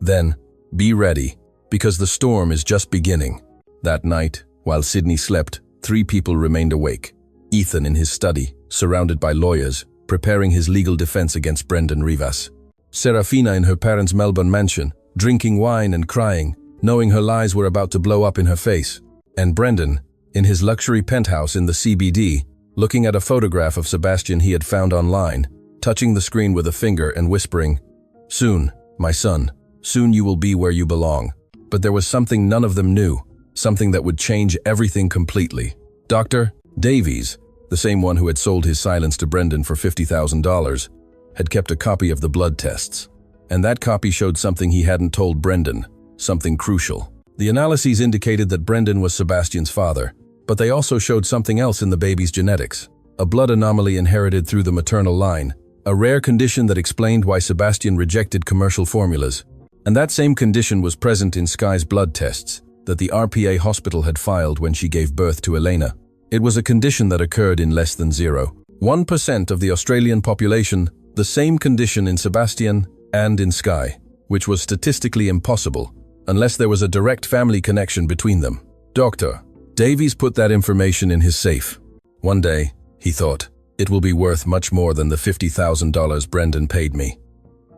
"Then, be ready, because the storm is just beginning." That night, while Sydney slept, 3 people remained awake. Ethan in his study, surrounded by lawyers, preparing his legal defense against Brendan Rivas. Serafina in her parents' Melbourne mansion, drinking wine and crying, knowing her lies were about to blow up in her face. And Brendan, in his luxury penthouse in the CBD, looking at a photograph of Sebastian he had found online, touching the screen with a finger and whispering, "Soon, my son, soon you will be where you belong." But there was something none of them knew, something that would change everything completely. Dr. Davies, the same one who had sold his silence to Brendan for $50,000, had kept a copy of the blood tests. And that copy showed something he hadn't told Brendan, something crucial. The analyses indicated that Brendan was Sebastian's father, but they also showed something else in the baby's genetics, a blood anomaly inherited through the maternal line, a rare condition that explained why Sebastian rejected commercial formulas. And that same condition was present in Skye's blood tests that the RPA hospital had filed when she gave birth to Elena. It was a condition that occurred in less than 0.1% of the Australian population, the same condition in Sebastian and in Skye, which was statistically impossible unless there was a direct family connection between them. Dr. Davies put that information in his safe. One day, he thought, it will be worth much more than the $50,000 Brendan paid me.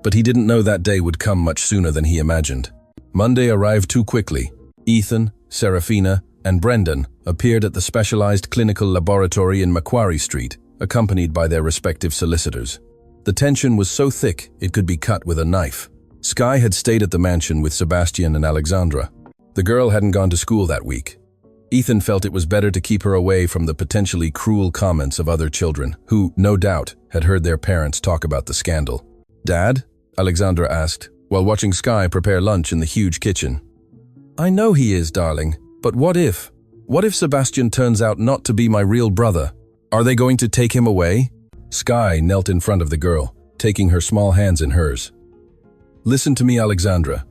But he didn't know that day would come much sooner than he imagined. Monday arrived too quickly. Ethan, Serafina, and Brendan appeared at the specialized clinical laboratory in Macquarie Street, accompanied by their respective solicitors. The tension was so thick it could be cut with a knife. Skye had stayed at the mansion with Sebastian and Alexandra. The girl hadn't gone to school that week. Ethan felt it was better to keep her away from the potentially cruel comments of other children, who, no doubt, had heard their parents talk about the scandal. "Dad?" Alexandra asked, while watching Skye prepare lunch in the huge kitchen. "I know he is, darling, but what if? What if Sebastian turns out not to be my real brother? Are they going to take him away?" Skye knelt in front of the girl, taking her small hands in hers. "Listen to me, Alexandra.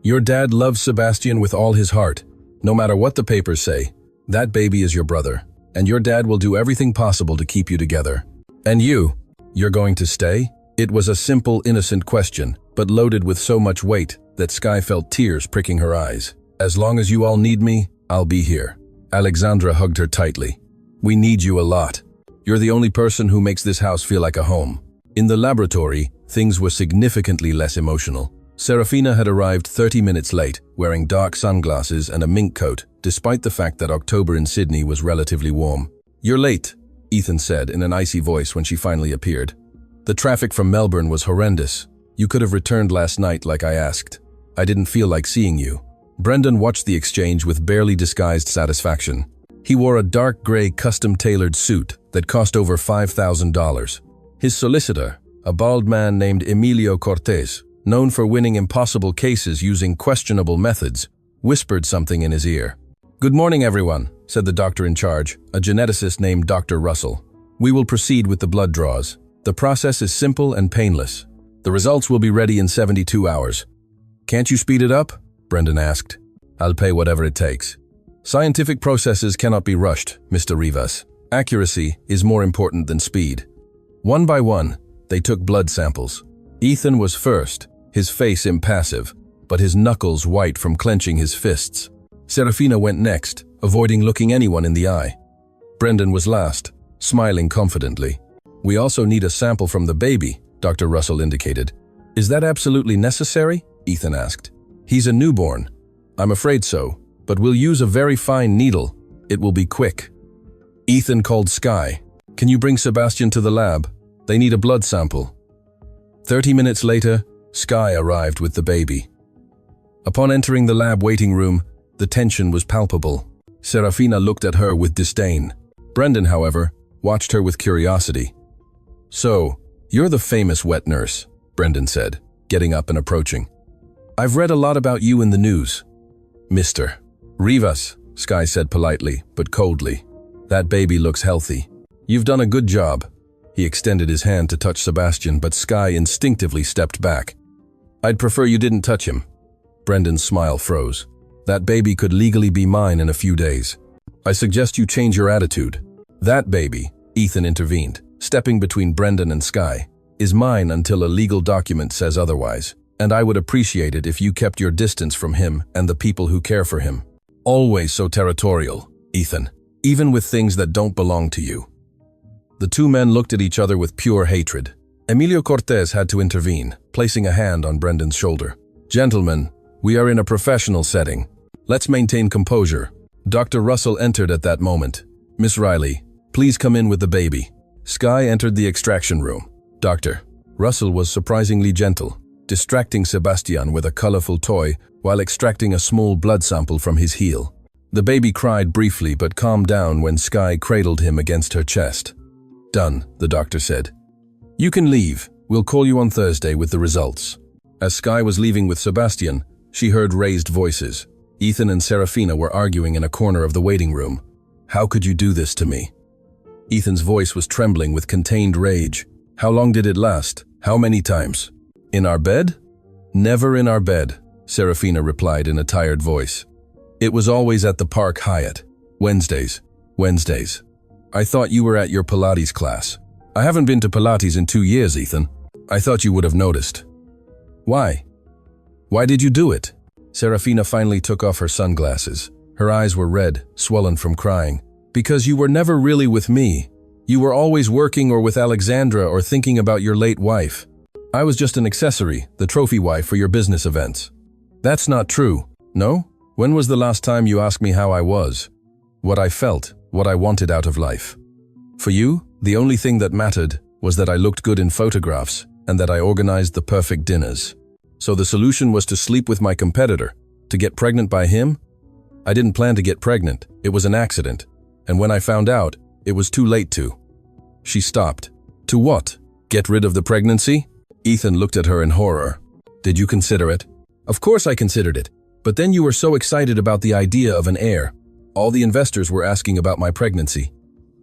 Your dad loves Sebastian with all his heart. No matter what the papers say, that baby is your brother, and your dad will do everything possible to keep you together. And you're going to stay?" It was a simple, innocent question, but loaded with so much weight that Skye felt tears pricking her eyes. "As long as you all need me, I'll be here." Alexandra hugged her tightly. "We need you a lot. You're the only person who makes this house feel like a home." In the laboratory, things were significantly less emotional. Serafina had arrived 30 minutes late, wearing dark sunglasses and a mink coat, despite the fact that October in Sydney was relatively warm. "You're late," Ethan said in an icy voice when she finally appeared. "The traffic from Melbourne was horrendous. You could have returned last night like I asked. I didn't feel like seeing you." Brendan watched the exchange with barely disguised satisfaction. He wore a dark gray custom-tailored suit that cost over $5,000. His solicitor, a bald man named Emilio Cortez, known for winning impossible cases using questionable methods, whispered something in his ear. "Good morning, everyone," said the doctor in charge, a geneticist named Dr. Russell. "We will proceed with the blood draws. The process is simple and painless. The results will be ready in 72 hours. "Can't you speed it up?" Brendan asked. "I'll pay whatever it takes." "Scientific processes cannot be rushed, Mr. Rivas. Accuracy is more important than speed." One by one, they took blood samples. Ethan was first, his face impassive, but his knuckles white from clenching his fists. Serafina went next, avoiding looking anyone in the eye. Brendan was last, smiling confidently. "We also need a sample from the baby," Dr. Russell indicated. "Is that absolutely necessary?" Ethan asked. "He's a newborn." "I'm afraid so, but we'll use a very fine needle. It will be quick." Ethan called Sky. "Can you bring Sebastian to the lab? They need a blood sample." 30 minutes later, Sky arrived with the baby. Upon entering the lab waiting room, the tension was palpable. Serafina looked at her with disdain. Brendan, however, watched her with curiosity. "So, you're the famous wet nurse," Brendan said, getting up and approaching. "I've read a lot about you in the news." "Mr. Rivas," Sky said politely, but coldly. "That baby looks healthy. You've done a good job." He extended his hand to touch Sebastian, but Sky instinctively stepped back. "I'd prefer you didn't touch him." Brendan's smile froze. "That baby could legally be mine in a few days. I suggest you change your attitude." "That baby," Ethan intervened, stepping between Brendan and Sky, "is mine until a legal document says otherwise, and I would appreciate it if you kept your distance from him and the people who care for him. Always so territorial, Ethan, even with things that don't belong to you." The two men looked at each other with pure hatred. Emilio Cortez had to intervene, placing a hand on Brendan's shoulder. "Gentlemen, we are in a professional setting. Let's maintain composure." Dr. Russell entered at that moment. "Miss Riley, please come in with the baby." Sky entered the extraction room. Dr. Russell was surprisingly gentle, distracting Sebastian with a colorful toy while extracting a small blood sample from his heel. The baby cried briefly but calmed down when Sky cradled him against her chest. "Done," the doctor said. "You can leave. We'll call you on Thursday with the results." As Sky was leaving with Sebastian, she heard raised voices. Ethan and Serafina were arguing in a corner of the waiting room. "How could you do this to me?" Ethan's voice was trembling with contained rage. "How long did it last? How many times?" "In our bed?" "Never in our bed," Serafina replied in a tired voice. "It was always at the Park Hyatt. Wednesdays. I thought you were at your Pilates class." "I haven't been to Pilates in 2 years, Ethan. I thought you would have noticed." "Why? Why did you do it?" Serafina finally took off her sunglasses. Her eyes were red, swollen from crying. "Because you were never really with me. You were always working or with Alexandra or thinking about your late wife. I was just an accessory, the trophy wife for your business events." "That's not true." "No? When was the last time you asked me how I was? What I felt, what I wanted out of life? For you, the only thing that mattered was that I looked good in photographs and that I organized the perfect dinners. So the solution was to sleep with my competitor, to get pregnant by him? I didn't plan to get pregnant. It was an accident. And when I found out, it was too late to." She stopped. "To what? Get rid of the pregnancy?" Ethan looked at her in horror. "Did you consider it?" "Of course I considered it. But then you were so excited about the idea of an heir. All the investors were asking about my pregnancy.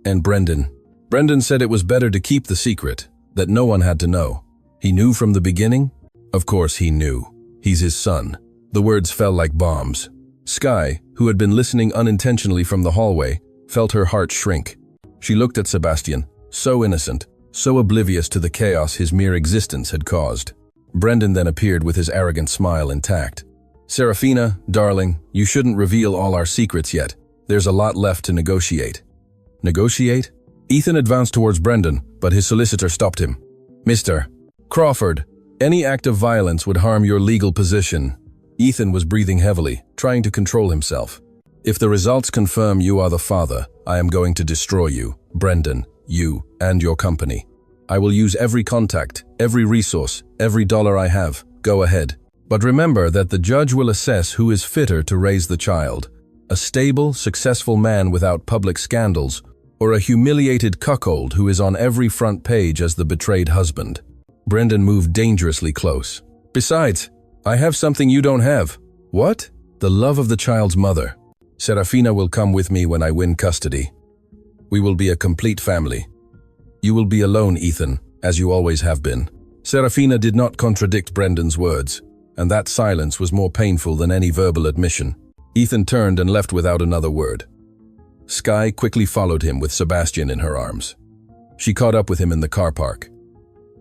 And Brendan said it was better to keep the secret, that no one had to know. He knew from the beginning?" "Of course he knew. He's his son." The words fell like bombs. Sky, who had been listening unintentionally from the hallway, felt her heart shrink. She looked at Sebastian, so innocent, so oblivious to the chaos his mere existence had caused. Brendan then appeared with his arrogant smile intact. "Serafina, darling, you shouldn't reveal all our secrets yet. There's a lot left to negotiate." "Negotiate?" Ethan advanced towards Brendan, but his solicitor stopped him. "Mr. Crawford, any act of violence would harm your legal position." Ethan was breathing heavily, trying to control himself. "If the results confirm you are the father, I am going to destroy you, Brendan, you, and your company. I will use every contact, every resource, every dollar I have. Go ahead. But remember that the judge will assess who is fitter to raise the child, a stable, successful man without public scandals, or a humiliated cuckold who is on every front page as the betrayed husband." Brendan moved dangerously close. "Besides, I have something you don't have." "What?" The love of the child's mother. Serafina will come with me when I win custody. We will be a complete family. You will be alone, Ethan, as you always have been. Serafina did not contradict Brendan's words, and that silence was more painful than any verbal admission. Ethan turned and left without another word. Skye quickly followed him with Sebastian in her arms. She caught up with him in the car park.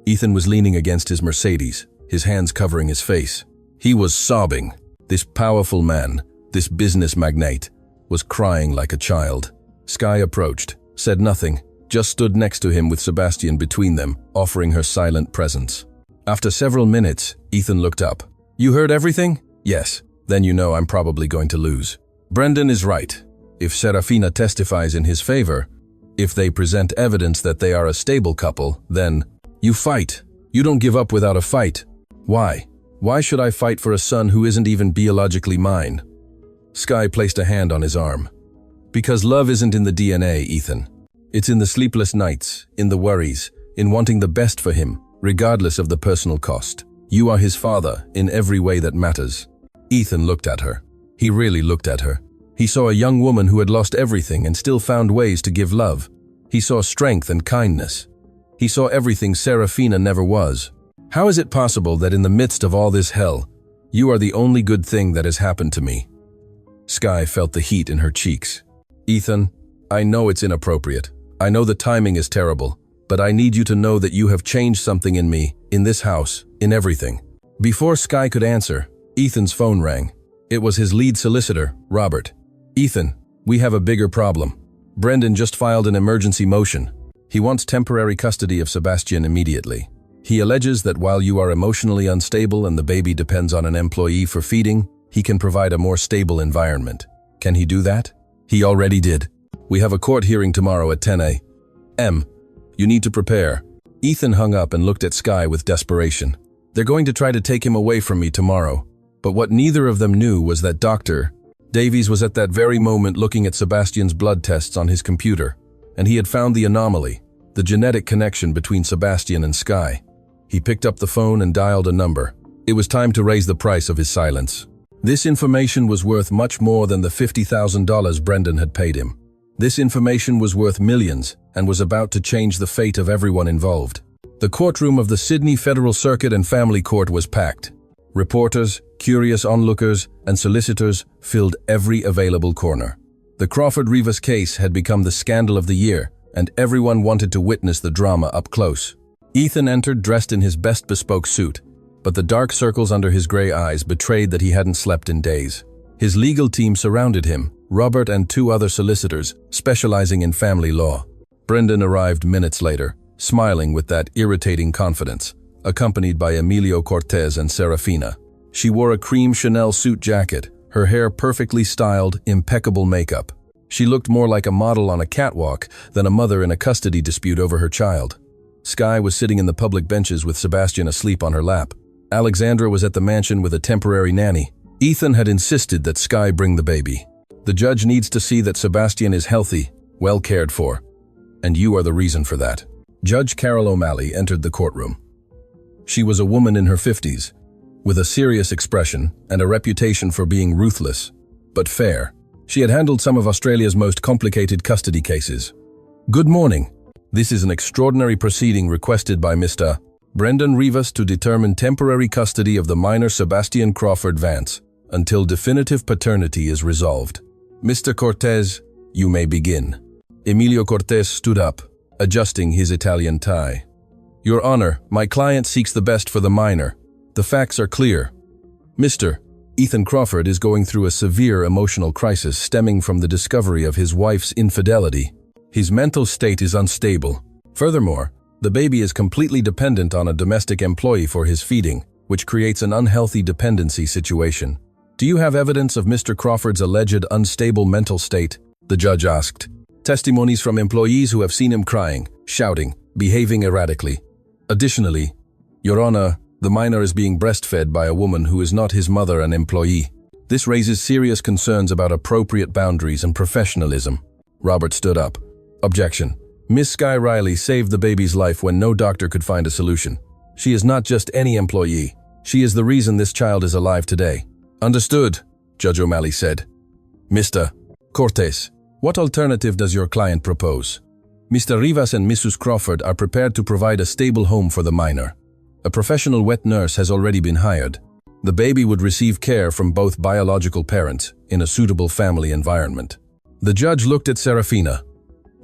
Ethan was leaning against his Mercedes, his hands covering his face. He was sobbing. This powerful man, this business magnate, was crying like a child. Skye approached, said nothing, just stood next to him with Sebastian between them, offering her silent presence. After several minutes, Ethan looked up. You heard everything? Yes. Then you know I'm probably going to lose. Brendan is right. If Serafina testifies in his favor, if they present evidence that they are a stable couple, then you fight. You don't give up without a fight. Why? Why should I fight for a son who isn't even biologically mine? Skye placed a hand on his arm. Because love isn't in the DNA, Ethan. It's in the sleepless nights, in the worries, in wanting the best for him, regardless of the personal cost. You are his father in every way that matters. Ethan looked at her. He really looked at her. He saw a young woman who had lost everything and still found ways to give love. He saw strength and kindness. He saw everything Serafina never was. How is it possible that in the midst of all this hell, you are the only good thing that has happened to me? Skye felt the heat in her cheeks. Ethan, I know it's inappropriate. I know the timing is terrible, but I need you to know that you have changed something in me, in this house, in everything. Before Skye could answer, Ethan's phone rang. It was his lead solicitor, Robert. Ethan, we have a bigger problem. Brendan just filed an emergency motion. He wants temporary custody of Sebastian immediately. He alleges that while you are emotionally unstable and the baby depends on an employee for feeding, he can provide a more stable environment. Can he do that? He already did. We have a court hearing tomorrow at 10 a.m. You need to prepare. Ethan hung up and looked at Skye with desperation. They're going to try to take him away from me tomorrow. But what neither of them knew was that Dr. Davies was at that very moment looking at Sebastian's blood tests on his computer, and he had found the anomaly, the genetic connection between Sebastian and Skye. He picked up the phone and dialed a number. It was time to raise the price of his silence. This information was worth much more than the $50,000 Brendan had paid him. This information was worth millions and was about to change the fate of everyone involved. The courtroom of the Sydney Federal Circuit and Family Court was packed. Reporters, curious onlookers, and solicitors filled every available corner. The Crawford-Rivas case had become the scandal of the year, and everyone wanted to witness the drama up close. Ethan entered dressed in his best bespoke suit, but the dark circles under his gray eyes betrayed that he hadn't slept in days. His legal team surrounded him, Robert and two other solicitors, specializing in family law. Brendan arrived minutes later, smiling with that irritating confidence, accompanied by Emilio Cortez and Serafina. She wore a cream Chanel suit jacket, her hair perfectly styled, impeccable makeup. She looked more like a model on a catwalk than a mother in a custody dispute over her child. Skye was sitting in the public benches with Sebastian asleep on her lap. Alexandra was at the mansion with a temporary nanny. Ethan had insisted that Skye bring the baby. The judge needs to see that Sebastian is healthy, well cared for. And you are the reason for that. Judge Carol O'Malley entered the courtroom. She was a woman in her 50s, with a serious expression and a reputation for being ruthless, but fair. She had handled some of Australia's most complicated custody cases. Good morning. This is an extraordinary proceeding requested by Mr. Brendan Rivas to determine temporary custody of the minor Sebastian Crawford Vance until definitive paternity is resolved. Mr. Cortez, you may begin. Emilio Cortez stood up, adjusting his Italian tie. Your Honor, my client seeks the best for the minor. The facts are clear. Mr. Ethan Crawford is going through a severe emotional crisis stemming from the discovery of his wife's infidelity. His mental state is unstable. Furthermore, the baby is completely dependent on a domestic employee for his feeding, which creates an unhealthy dependency situation. Do you have evidence of Mr. Crawford's alleged unstable mental state? The judge asked. Testimonies from employees who have seen him crying, shouting, behaving erratically. Additionally, Your Honor, the minor is being breastfed by a woman who is not his mother and employee. This raises serious concerns about appropriate boundaries and professionalism. Robert stood up. Objection. Miss Skye Riley saved the baby's life when no doctor could find a solution. She is not just any employee. She is the reason this child is alive today. Understood. Judge O'Malley said. Mr. Cortes, what alternative does your client propose? Mr. Rivas and Mrs. Crawford are prepared to provide a stable home for the minor. A professional wet nurse has already been hired. The baby would receive care from both biological parents in a suitable family environment. The judge looked at Serafina.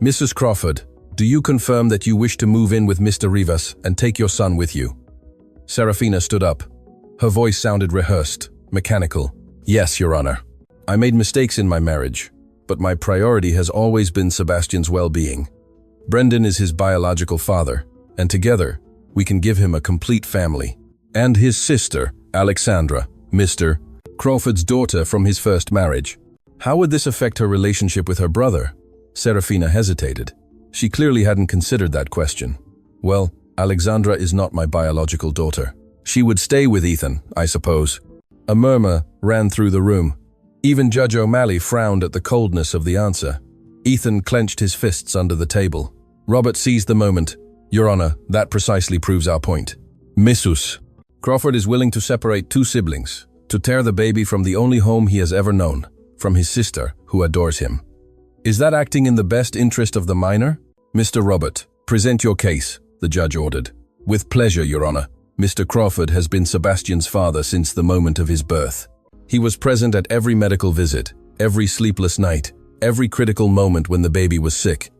Mrs. Crawford, do you confirm that you wish to move in with Mr. Rivas and take your son with you? Serafina stood up. Her voice sounded rehearsed, mechanical. Yes, Your Honor. I made mistakes in my marriage, but my priority has always been Sebastian's well-being. Brendan is his biological father, and together, we can give him a complete family. And his sister, Alexandra, Mr. Crawford's daughter from his first marriage. How would this affect her relationship with her brother? Serafina hesitated. She clearly hadn't considered that question. Well, Alexandra is not my biological daughter. She would stay with Ethan, I suppose. A murmur ran through the room. Even Judge O'Malley frowned at the coldness of the answer. Ethan clenched his fists under the table. Robert seized the moment. Your Honor, that precisely proves our point. Mrs. Crawford is willing to separate two siblings, to tear the baby from the only home he has ever known, from his sister, who adores him. Is that acting in the best interest of the minor? Mr. Robert, present your case, the judge ordered. With pleasure, Your Honor. Mr. Crawford has been Sebastian's father since the moment of his birth. He was present at every medical visit, every sleepless night, every critical moment when the baby was sick.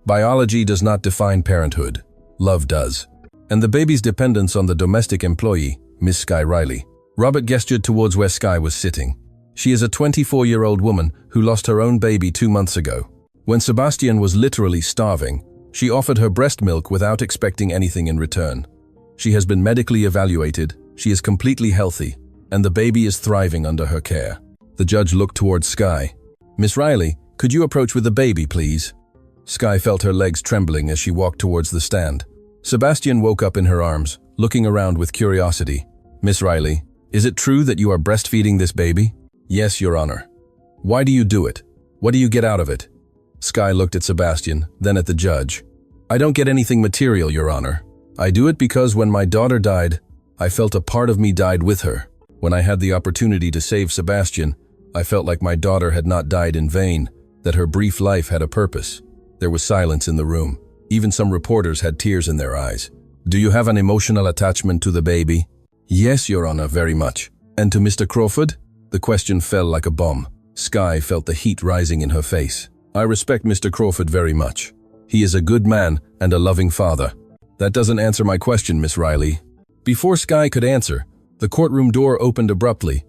Biology does not define parenthood. Love does. And the baby's dependence on the domestic employee, Miss Skye Riley. Robert gestured towards where Skye was sitting. She is a 24-year-old woman who lost her own baby 2 months ago. When Sebastian was literally starving, she offered her breast milk without expecting anything in return. She has been medically evaluated, she is completely healthy, and the baby is thriving under her care. The judge looked towards Skye. Miss Riley, could you approach with the baby, please? Skye felt her legs trembling as she walked towards the stand. Sebastian woke up in her arms, looking around with curiosity. Miss Riley, is it true that you are breastfeeding this baby? Yes, Your Honor. Why do you do it? What do you get out of it? Skye looked at Sebastian, then at the judge. I don't get anything material, Your Honor. I do it because when my daughter died, I felt a part of me died with her. When I had the opportunity to save Sebastian, I felt like my daughter had not died in vain, that her brief life had a purpose. There was silence in the room. Even some reporters had tears in their eyes. Do you have an emotional attachment to the baby? Yes, Your Honor, very much. And to Mr. Crawford? The question fell like a bomb. Skye felt the heat rising in her face. I respect Mr. Crawford very much. He is a good man and a loving father. That doesn't answer my question, Miss Riley. Before Skye could answer, the courtroom door opened abruptly.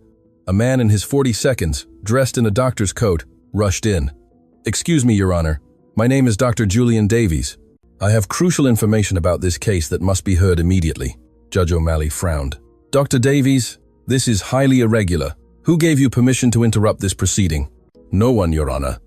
A man in his 42nds, dressed in a doctor's coat, rushed in. Excuse me, Your Honor. My name is Dr. Julian Davies. I have crucial information about this case that must be heard immediately. Judge O'Malley frowned. Dr. Davies, this is highly irregular. Who gave you permission to interrupt this proceeding? No one, Your Honor.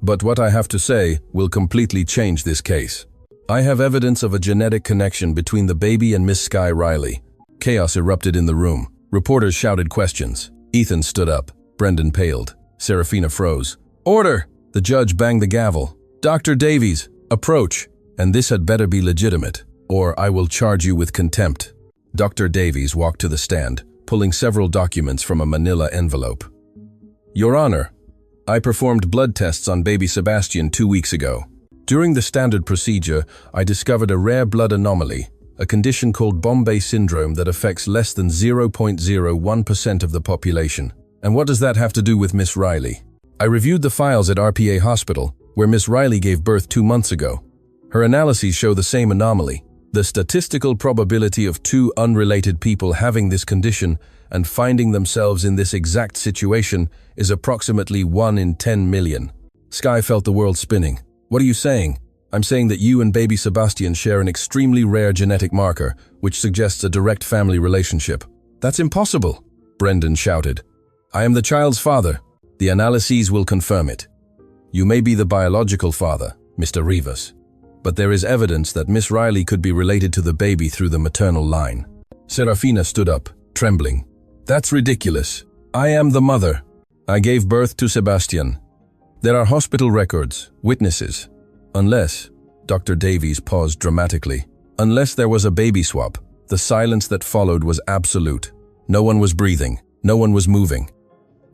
But what I have to say will completely change this case. I have evidence of a genetic connection between the baby and Miss Skye Riley. Chaos erupted in the room. Reporters shouted questions. Ethan stood up. Brendan paled. Serafina froze. Order! The judge banged the gavel. Dr. Davies, approach. And this had better be legitimate, or I will charge you with contempt. Dr. Davies walked to the stand, pulling several documents from a manila envelope. Your Honor, I performed blood tests on baby Sebastian 2 weeks ago. During the standard procedure, I discovered a rare blood anomaly, a condition called Bombay syndrome that affects less than 0.01% of the population. And what does that have to do with Miss Riley? I reviewed the files at RPA Hospital, where Miss Riley gave birth 2 months ago. Her analyses show the same anomaly. The statistical probability of 2 unrelated people having this condition and finding themselves in this exact situation is approximately 1 in 10 million. Skye felt the world spinning. What are you saying? I'm saying that you and baby Sebastian share an extremely rare genetic marker, which suggests a direct family relationship. That's impossible, Brendan shouted. I am the child's father. The analyses will confirm it. You may be the biological father, Mr. Rivas, but there is evidence that Miss Riley could be related to the baby through the maternal line. Serafina stood up, trembling. That's ridiculous. I am the mother. I gave birth to Sebastian. There are hospital records, witnesses. Unless, Dr. Davies paused dramatically, unless there was a baby swap, the silence that followed was absolute. No one was breathing. No one was moving.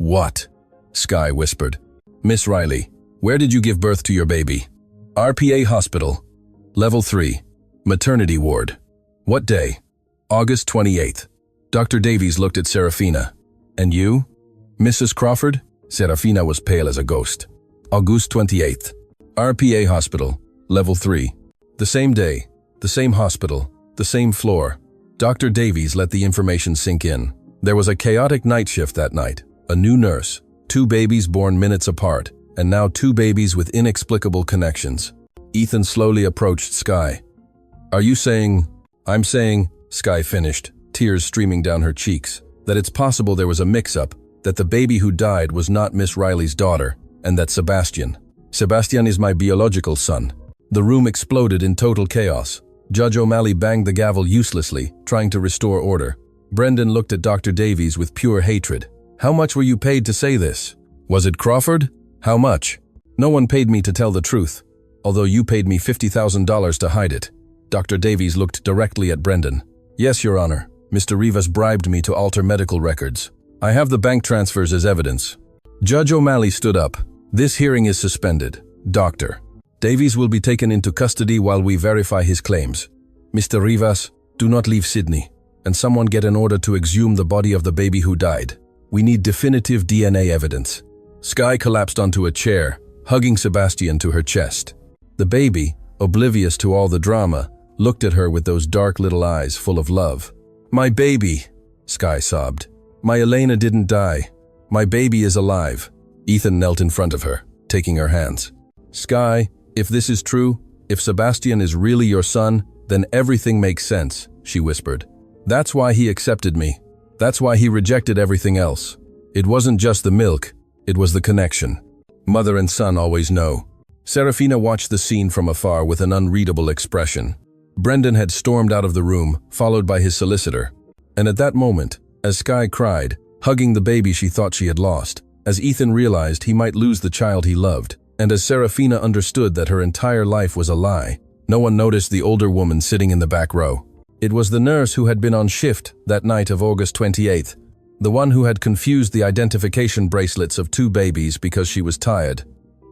What? Sky whispered. Miss Riley, where did you give birth to your baby? RPA Hospital. Level 3. Maternity Ward. What day? August 28th. Dr. Davies looked at Serafina. And you? Mrs. Crawford? Serafina was pale as a ghost. August 28th. RPA Hospital. Level 3. The same day, the same hospital, the same floor. Dr. Davies let the information sink in. There was a chaotic night shift that night. A new nurse, 2 babies born minutes apart, and now 2 babies with inexplicable connections. Ethan slowly approached Sky. Are you saying? I'm saying, Sky finished, tears streaming down her cheeks, that it's possible there was a mix-up, that the baby who died was not Miss Riley's daughter, and that Sebastian is my biological son. The room exploded in total chaos. Judge O'Malley banged the gavel uselessly, trying to restore order. Brendan looked at Dr. Davies with pure hatred. How much were you paid to say this? Was it Crawford? How much? No one paid me to tell the truth, although you paid me $50,000 to hide it. Dr. Davies looked directly at Brendan. Yes, Your Honor. Mr. Rivas bribed me to alter medical records. I have the bank transfers as evidence. Judge O'Malley stood up. This hearing is suspended. Dr. Davies will be taken into custody while we verify his claims. Mr. Rivas, do not leave Sydney, and someone get an order to exhume the body of the baby who died. We need definitive DNA evidence. Sky collapsed onto a chair, hugging Sebastian to her chest. The baby, oblivious to all the drama, looked at her with those dark little eyes full of love. My baby, Sky sobbed. My Elena didn't die. My baby is alive. Ethan knelt in front of her, taking her hands. Sky, if this is true, if Sebastian is really your son, then everything makes sense, she whispered. That's why he accepted me. That's why he rejected everything else. It wasn't just the milk, it was the connection. Mother and son always know. Serafina watched the scene from afar with an unreadable expression. Brendan had stormed out of the room, followed by his solicitor. And at that moment, as Sky cried, hugging the baby she thought she had lost, as Ethan realized he might lose the child he loved, and as Serafina understood that her entire life was a lie, no one noticed the older woman sitting in the back row. It was the nurse who had been on shift that night of August 28th, the one who had confused the identification bracelets of 2 babies because she was tired,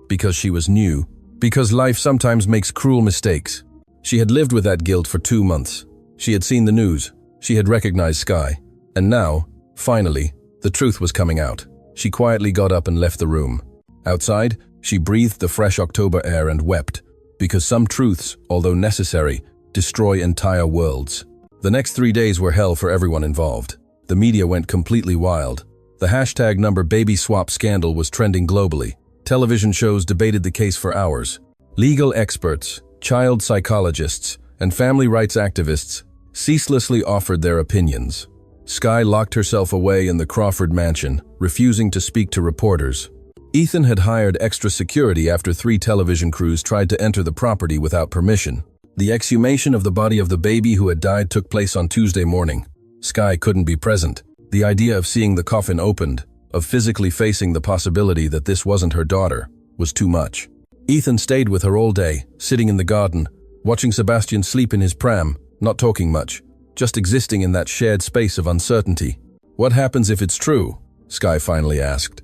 because she was new, because life sometimes makes cruel mistakes. She had lived with that guilt for 2 months. She had seen the news. She had recognized Sky. And now, finally, the truth was coming out. She quietly got up and left the room. Outside, she breathed the fresh October air and wept, because some truths, although necessary, destroy entire worlds. The next 3 days were hell for everyone involved. The media went completely wild. The hashtag #baby swap scandal was trending globally. Television shows debated the case for hours. Legal experts, child psychologists, and family rights activists ceaselessly offered their opinions. Sky locked herself away in the Crawford mansion, refusing to speak to reporters. Ethan had hired extra security after 3 television crews tried to enter the property without permission. The exhumation of the body of the baby who had died took place on Tuesday morning. Sky couldn't be present. The idea of seeing the coffin opened, of physically facing the possibility that this wasn't her daughter, was too much. Ethan stayed with her all day, sitting in the garden, watching Sebastian sleep in his pram, not talking much, just existing in that shared space of uncertainty. What happens if it's true? Sky finally asked.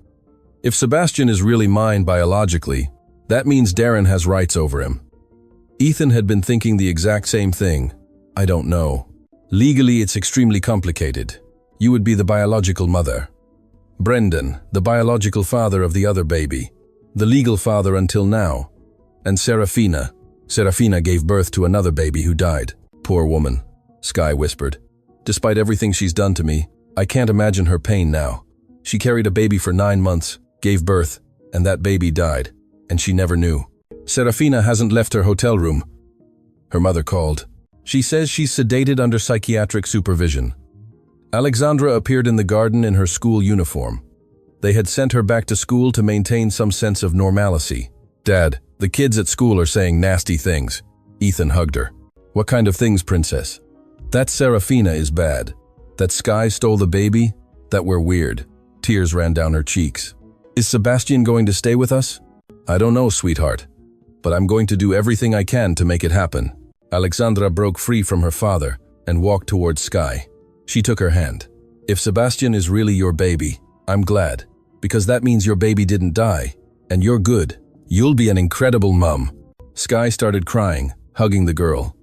If Sebastian is really mine biologically, that means Darren has rights over him. Ethan had been thinking the exact same thing. I don't know. Legally, it's extremely complicated. You would be the biological mother. Brendan, the biological father of the other baby. The legal father until now. And Serafina. Serafina gave birth to another baby who died. Poor woman, Sky whispered. Despite everything she's done to me, I can't imagine her pain now. She carried a baby for 9 months, gave birth, and that baby died, and she never knew. Serafina hasn't left her hotel room. Her mother called. She says she's sedated under psychiatric supervision. Alexandra appeared in the garden in her school uniform. They had sent her back to school to maintain some sense of normalcy. Dad, the kids at school are saying nasty things. Ethan hugged her. What kind of things, princess? That Serafina is bad. That Sky stole the baby? That we're weird. Tears ran down her cheeks. Is Sebastian going to stay with us? I don't know, sweetheart. But I'm going to do everything I can to make it happen. Alexandra broke free from her father and walked towards Sky. She took her hand. If Sebastian is really your baby, I'm glad, because that means your baby didn't die, and you're good. You'll be an incredible mum." Sky started crying, hugging the girl.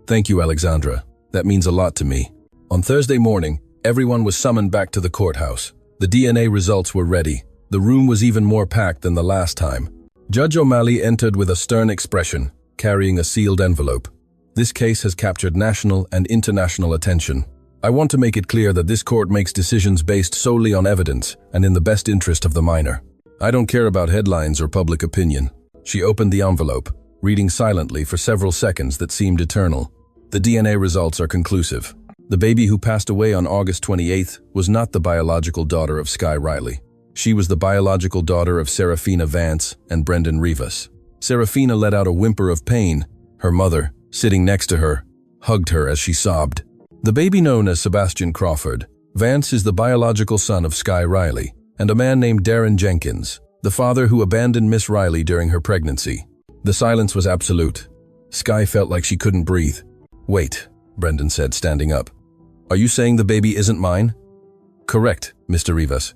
"Thank you, Alexandra. That means a lot to me." On Thursday morning, everyone was summoned back to the courthouse. The DNA results were ready. The room was even more packed than the last time. Judge O'Malley entered with a stern expression, carrying a sealed envelope. "This case has captured national and international attention. I want to make it clear that this court makes decisions based solely on evidence and in the best interest of the minor. I don't care about headlines or public opinion." She opened the envelope, reading silently for several seconds that seemed eternal. "The DNA results are conclusive. The baby who passed away on August 28th was not the biological daughter of Sky Riley. She was the biological daughter of Serafina Vance and Brendan Rivas." Serafina let out a whimper of pain. Her mother, sitting next to her, hugged her as she sobbed. "The baby known as Sebastian Crawford, Vance is the biological son of Sky Riley, and a man named Darren Jenkins, the father who abandoned Miss Riley during her pregnancy." The silence was absolute. Sky felt like she couldn't breathe. "Wait," Brendan said, standing up. "Are you saying the baby isn't mine?" "Correct, Mr. Rivas.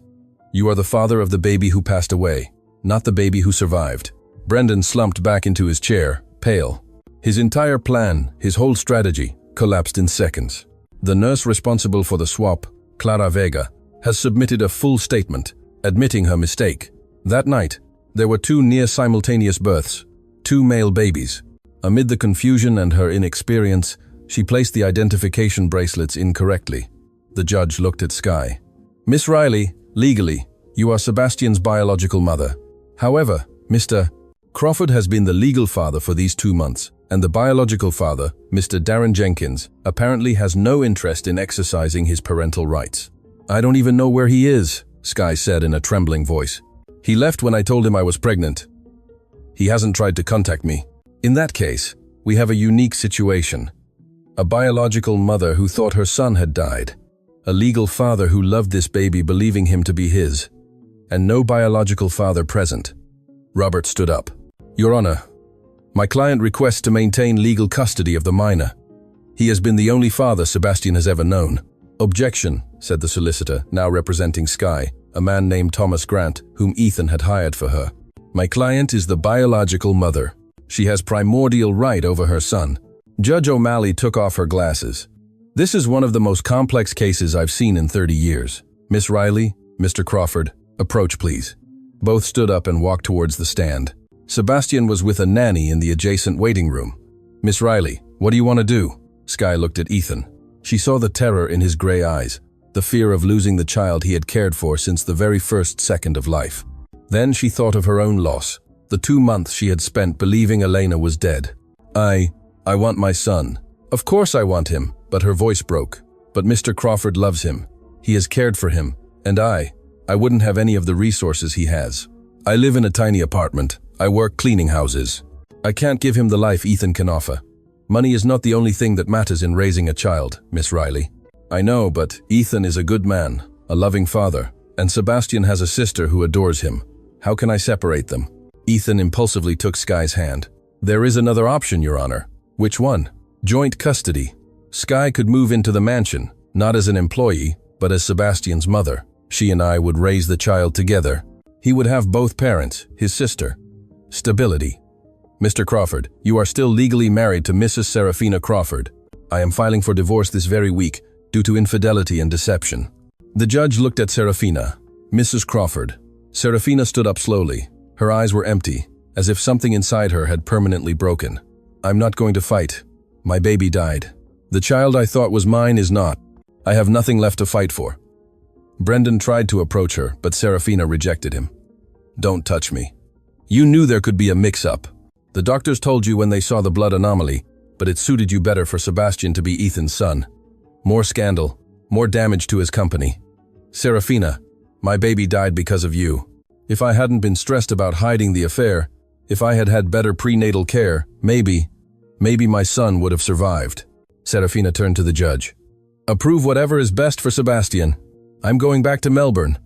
You are the father of the baby who passed away, not the baby who survived." Brendan slumped back into his chair, pale. His entire plan, his whole strategy, collapsed in seconds. The nurse responsible for the swap, Clara Vega, has submitted a full statement, admitting her mistake. That night, there were 2 near-simultaneous births, 2 male babies. Amid the confusion and her inexperience, she placed the identification bracelets incorrectly. The judge looked at Sky. "Miss Riley, legally, you are Sebastian's biological mother. However, Mr. Crawford has been the legal father for these 2 months, and the biological father, Mr. Darren Jenkins, apparently has no interest in exercising his parental rights." "I don't even know where he is," Sky said in a trembling voice. "He left when I told him I was pregnant. He hasn't tried to contact me." "In that case, we have a unique situation. A biological mother who thought her son had died. A legal father who loved this baby believing him to be his. And no biological father present." Robert stood up. "Your Honor, my client requests to maintain legal custody of the minor. He has been the only father Sebastian has ever known." "Objection," said the solicitor, now representing Sky, a man named Thomas Grant, whom Ethan had hired for her. "My client is the biological mother. She has primordial right over her son." Judge O'Malley took off her glasses. "This is one of the most complex cases I've seen in 30 years. Miss Riley, Mr. Crawford, approach please." Both stood up and walked towards the stand. Sebastian was with a nanny in the adjacent waiting room. "Miss Riley, what do you want to do?" Sky looked at Ethan. She saw the terror in his gray eyes, the fear of losing the child he had cared for since the very first second of life. Then she thought of her own loss, the 2 months she had spent believing Elena was dead. I want my son. Of course I want him," but her voice broke. "But Mr. Crawford loves him. He has cared for him, and I wouldn't have any of the resources he has. I live in a tiny apartment. I work cleaning houses. I can't give him the life Ethan can offer. Money is not the only thing that matters in raising a child, Miss Riley. I know, but Ethan is a good man, a loving father, and Sebastian has a sister who adores him. How can I separate them?" Ethan impulsively took Sky's hand. "There is another option, Your Honor." "Which one?" "Joint custody. Sky could move into the mansion, not as an employee, but as Sebastian's mother. She and I would raise the child together. He would have both parents, his sister. Stability. Mr. Crawford, you are still legally married to Mrs. Serafina Crawford. I am filing for divorce this very week due to infidelity and deception." The judge looked at Serafina. "Mrs. Crawford." Serafina stood up slowly. Her eyes were empty, as if something inside her had permanently broken. "I'm not going to fight. My baby died. The child I thought was mine is not. I have nothing left to fight for." Brendan tried to approach her, but Serafina rejected him. "Don't touch me. You knew there could be a mix-up. The doctors told you when they saw the blood anomaly, but it suited you better for Sebastian to be Ethan's son. More scandal, more damage to his company. Serafina, my baby died because of you. If I hadn't been stressed about hiding the affair, if I had had better prenatal care, maybe my son would have survived." Serafina turned to the judge. "Approve whatever is best for Sebastian. I'm going back to Melbourne.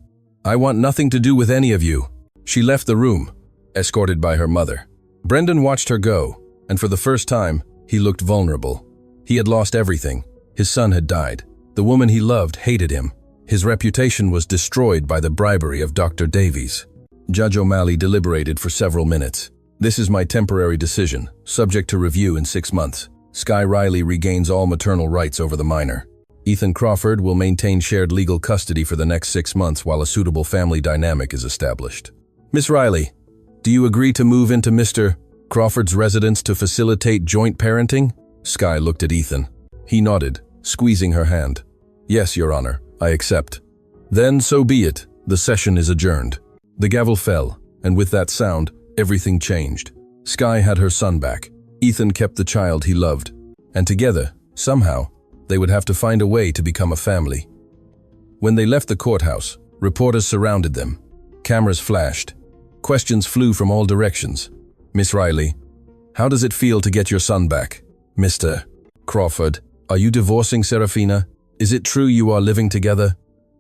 I want nothing to do with any of you." She left the room, escorted by her mother. Brendan watched her go, and for the first time, he looked vulnerable. He had lost everything. His son had died. The woman he loved hated him. His reputation was destroyed by the bribery of Dr. Davies. Judge O'Malley deliberated for several minutes. This is my temporary decision, subject to review in 6 months. Sky Riley regains all maternal rights over the minor. Ethan Crawford will maintain shared legal custody for the next 6 months while a suitable family dynamic is established. Miss Riley, do you agree to move into Mr. Crawford's residence to facilitate joint parenting? Sky looked at Ethan. He nodded, squeezing her hand. Yes, Your Honor, I accept. Then so be it. The session is adjourned. The gavel fell, and with that sound, everything changed. Sky had her son back. Ethan kept the child he loved. And together, somehow, they would have to find a way to become a family. When they left the courthouse, reporters surrounded them. Cameras flashed. Questions flew from all directions. Miss Riley, how does it feel to get your son back? Mr. Crawford, are you divorcing Serafina? Is it true you are living together?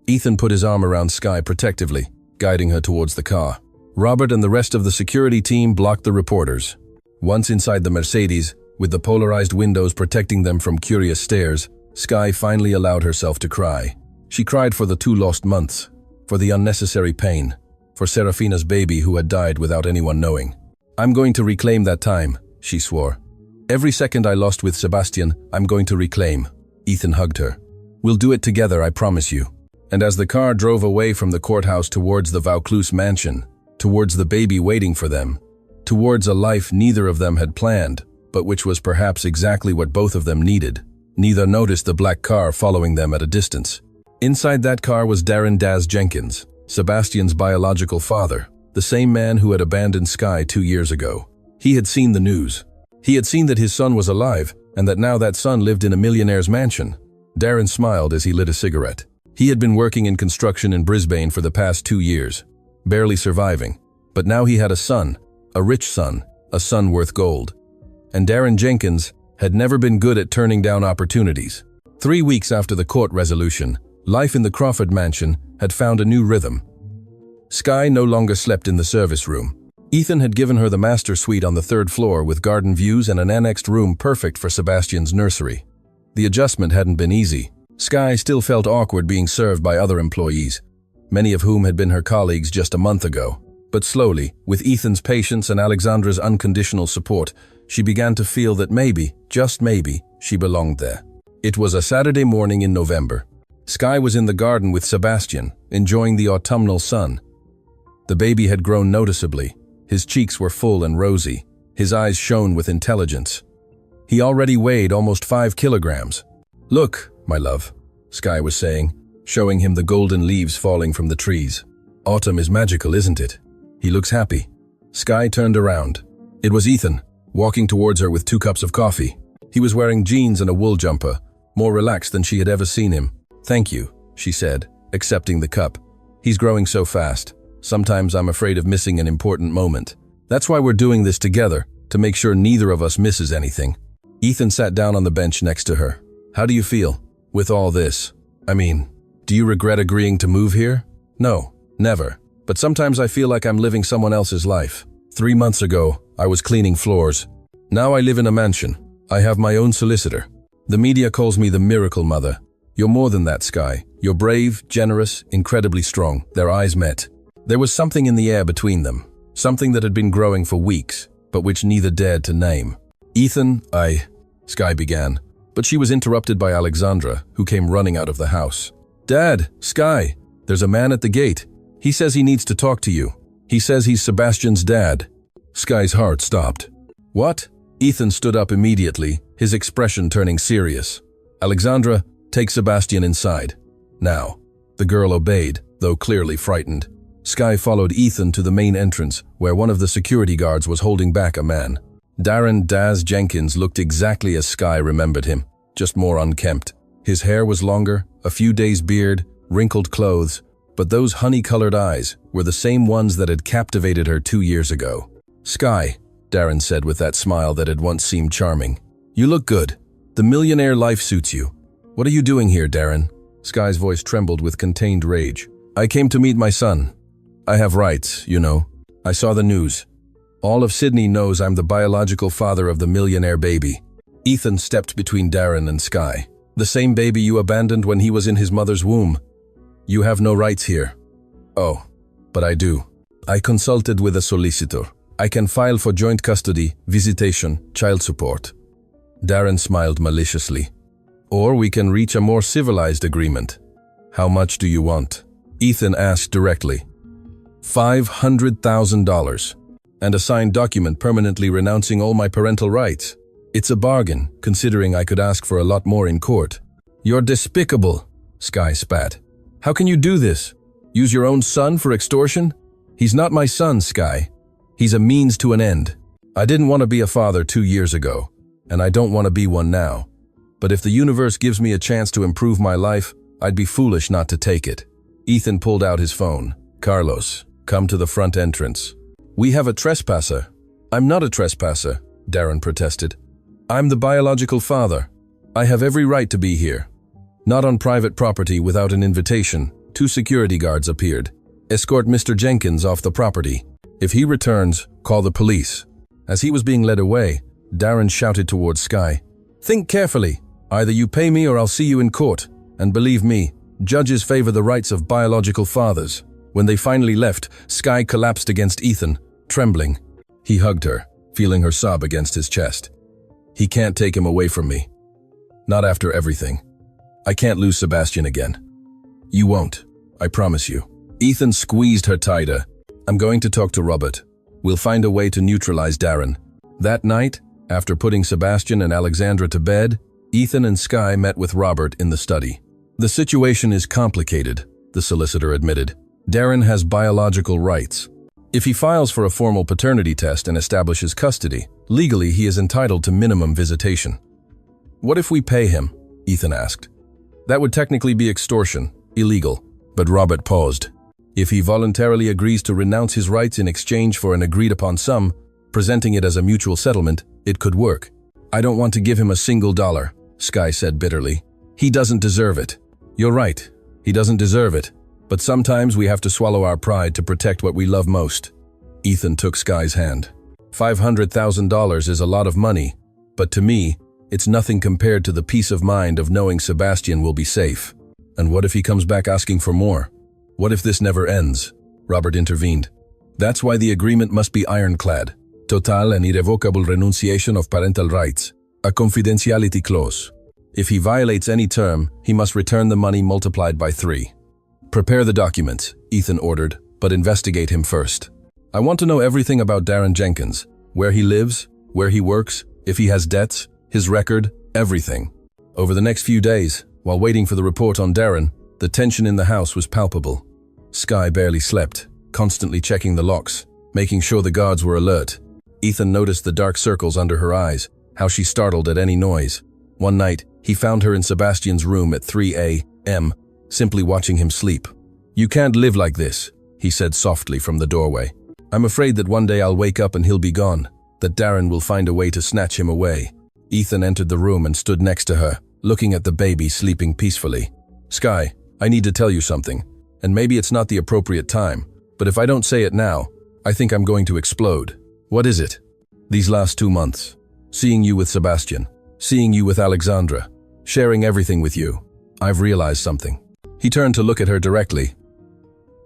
Ethan put his arm around Sky protectively, guiding her towards the car. Robert and the rest of the security team blocked the reporters. Once inside the Mercedes, with the polarized windows protecting them from curious stares, Sky finally allowed herself to cry. She cried for the 2 lost months, for the unnecessary pain, for Serafina's baby who had died without anyone knowing. I'm going to reclaim that time, she swore. Every second I lost with Sebastian, I'm going to reclaim. Ethan hugged her. We'll do it together, I promise you. And as the car drove away from the courthouse towards the Vaucluse mansion, towards the baby waiting for them, towards a life neither of them had planned, but which was perhaps exactly what both of them needed, neither noticed the black car following them at a distance. Inside that car was Darren Daz Jenkins, Sebastian's biological father, the same man who had abandoned Sky 2 years ago. He had seen the news. He had seen that his son was alive, and that now that son lived in a millionaire's mansion. Darren smiled as he lit a cigarette. He had been working in construction in Brisbane for the past 2 years, barely surviving. But now he had a son, a rich son, a son worth gold. And Darren Jenkins had never been good at turning down opportunities. 3 weeks after the court resolution, life in the Crawford mansion had found a new rhythm. Sky no longer slept in the service room. Ethan had given her the master suite on the 3rd floor with garden views and an annexed room perfect for Sebastian's nursery. The adjustment hadn't been easy. Sky still felt awkward being served by other employees, many of whom had been her colleagues just a month ago. But slowly, with Ethan's patience and Alexandra's unconditional support, she began to feel that maybe, just maybe, she belonged there. It was a Saturday morning in November. Sky was in the garden with Sebastian, enjoying the autumnal sun. The baby had grown noticeably. His cheeks were full and rosy. His eyes shone with intelligence. He already weighed almost 5 kilograms. Look, my love, Sky was saying, showing him the golden leaves falling from the trees. Autumn is magical, isn't it? He looks happy. Sky turned around. It was Ethan, walking towards her with 2 cups of coffee. He was wearing jeans and a wool jumper, more relaxed than she had ever seen him. Thank you, she said, accepting the cup. He's growing so fast. Sometimes I'm afraid of missing an important moment. That's why we're doing this together, to make sure neither of us misses anything. Ethan sat down on the bench next to her. How do you feel with all this? I mean, do you regret agreeing to move here? No, never. But sometimes I feel like I'm living someone else's life. 3 months ago, I was cleaning floors. Now I live in a mansion. I have my own solicitor. The media calls me the miracle mother. You're more than that, Sky. You're brave, generous, incredibly strong. Their eyes met. There was something in the air between them, something that had been growing for weeks, but which neither dared to name. Ethan, Sky began, but she was interrupted by Alexandra, who came running out of the house. Dad, Sky, there's a man at the gate. He says he needs to talk to you. He says he's Sebastian's dad. Sky's heart stopped. What? Ethan stood up immediately, his expression turning serious. Alexandra, take Sebastian inside. Now. The girl obeyed, though clearly frightened. Sky followed Ethan to the main entrance, where one of the security guards was holding back a man. Darren Daz Jenkins looked exactly as Sky remembered him, just more unkempt. His hair was longer, a few days beard, wrinkled clothes, but those honey-colored eyes were the same ones that had captivated her 2 years ago. Sky, Darren said with that smile that had once seemed charming. You look good. The millionaire life suits you. What are you doing here, Darren? Sky's voice trembled with contained rage. I came to meet my son. I have rights, you know. I saw the news. All of Sydney knows I'm the biological father of the millionaire baby. Ethan stepped between Darren and Sky. The same baby you abandoned when he was in his mother's womb. You have no rights here. Oh, but I do. I consulted with a solicitor. I can file for joint custody, visitation, child support. Darren smiled maliciously. Or we can reach a more civilized agreement. How much do you want? Ethan asked directly. $500,000. And a signed document permanently renouncing all my parental rights. It's a bargain, considering I could ask for a lot more in court. You're despicable, Sky spat. How can you do this? Use your own son for extortion? He's not my son, Sky. He's a means to an end. I didn't want to be a father 2 years ago, and I don't want to be one now. But if the universe gives me a chance to improve my life, I'd be foolish not to take it. Ethan pulled out his phone. Carlos, come to the front entrance. We have a trespasser. I'm not a trespasser, Darren protested. I'm the biological father. I have every right to be here. Not on private property without an invitation. 2 security guards appeared. Escort Mr. Jenkins off the property. If he returns, call the police. As he was being led away, Darren shouted towards Sky. Think carefully. Either you pay me or I'll see you in court. And believe me, judges favor the rights of biological fathers. When they finally left, Sky collapsed against Ethan, trembling. He hugged her, feeling her sob against his chest. He can't take him away from me. Not after everything. I can't lose Sebastian again. You won't, I promise you. Ethan squeezed her tighter. I'm going to talk to Robert. We'll find a way to neutralize Darren. That night, after putting Sebastian and Alexandra to bed, Ethan and Sky met with Robert in the study. The situation is complicated, the solicitor admitted. Darren has biological rights. If he files for a formal paternity test and establishes custody, legally he is entitled to minimum visitation. What if we pay him? Ethan asked. That would technically be extortion, illegal, but Robert paused. If he voluntarily agrees to renounce his rights in exchange for an agreed-upon sum, presenting it as a mutual settlement, it could work. I don't want to give him a single dollar, Sky said bitterly. He doesn't deserve it. You're right, he doesn't deserve it. But sometimes we have to swallow our pride to protect what we love most. Ethan took Sky's hand. $500,000 is a lot of money, but to me, it's nothing compared to the peace of mind of knowing Sebastian will be safe. And what if he comes back asking for more? What if this never ends? Robert intervened. That's why the agreement must be ironclad. Total and irrevocable renunciation of parental rights. A confidentiality clause. If he violates any term, he must return the money multiplied by 3. Prepare the documents, Ethan ordered, but investigate him first. I want to know everything about Darren Jenkins. Where he lives, where he works, if he has debts, his record, everything. Over the next few days, while waiting for the report on Darren, the tension in the house was palpable. Sky barely slept, constantly checking the locks, making sure the guards were alert. Ethan noticed the dark circles under her eyes, how she startled at any noise. One night, he found her in Sebastian's room at 3 a.m., simply watching him sleep. You can't live like this, he said softly from the doorway. I'm afraid that one day I'll wake up and he'll be gone, that Darren will find a way to snatch him away. Ethan entered the room and stood next to her, looking at the baby sleeping peacefully. Sky, I need to tell you something, and maybe it's not the appropriate time, but if I don't say it now, I think I'm going to explode. What is it? These last 2 months. Seeing you with Sebastian, seeing you with Alexandra, sharing everything with you. I've realized something. He turned to look at her directly.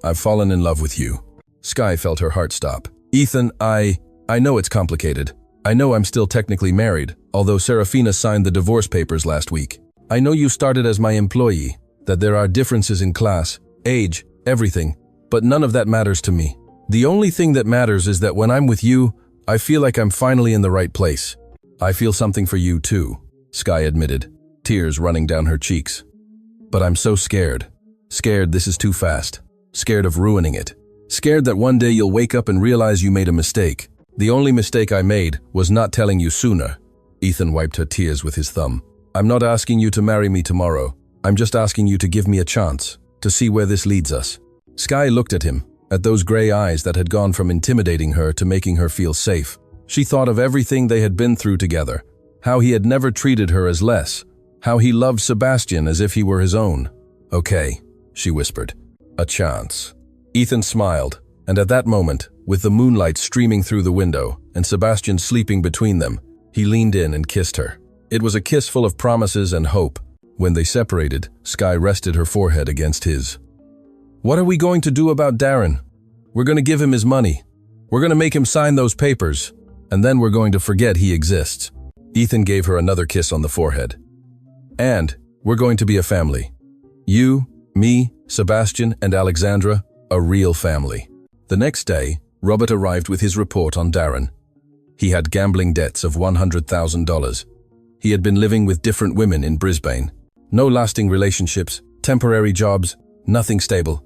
I've fallen in love with you. Sky felt her heart stop. Ethan, I know it's complicated. I know I'm still technically married, although Serafina signed the divorce papers last week. I know you started as my employee, that there are differences in class, age, everything, but none of that matters to me. The only thing that matters is that when I'm with you, I feel like I'm finally in the right place. I feel something for you too, Sky admitted, tears running down her cheeks. But I'm so scared. Scared this is too fast. Scared of ruining it. Scared that one day you'll wake up and realize you made a mistake. The only mistake I made was not telling you sooner. Ethan wiped her tears with his thumb. I'm not asking you to marry me tomorrow. I'm just asking you to give me a chance, to see where this leads us. Sky looked at him, at those gray eyes that had gone from intimidating her to making her feel safe. She thought of everything they had been through together, how he had never treated her as less, how he loved Sebastian as if he were his own. Okay, she whispered. A chance. Ethan smiled, and at that moment, with the moonlight streaming through the window and Sebastian sleeping between them, he leaned in and kissed her. It was a kiss full of promises and hope. When they separated, Sky rested her forehead against his. What are we going to do about Darren? We're going to give him his money. We're going to make him sign those papers. And then we're going to forget he exists. Ethan gave her another kiss on the forehead. And we're going to be a family. You, me, Sebastian, and Alexandra, a real family. The next day, Robert arrived with his report on Darren. He had gambling debts of $100,000. He had been living with different women in Brisbane. No lasting relationships, temporary jobs, nothing stable.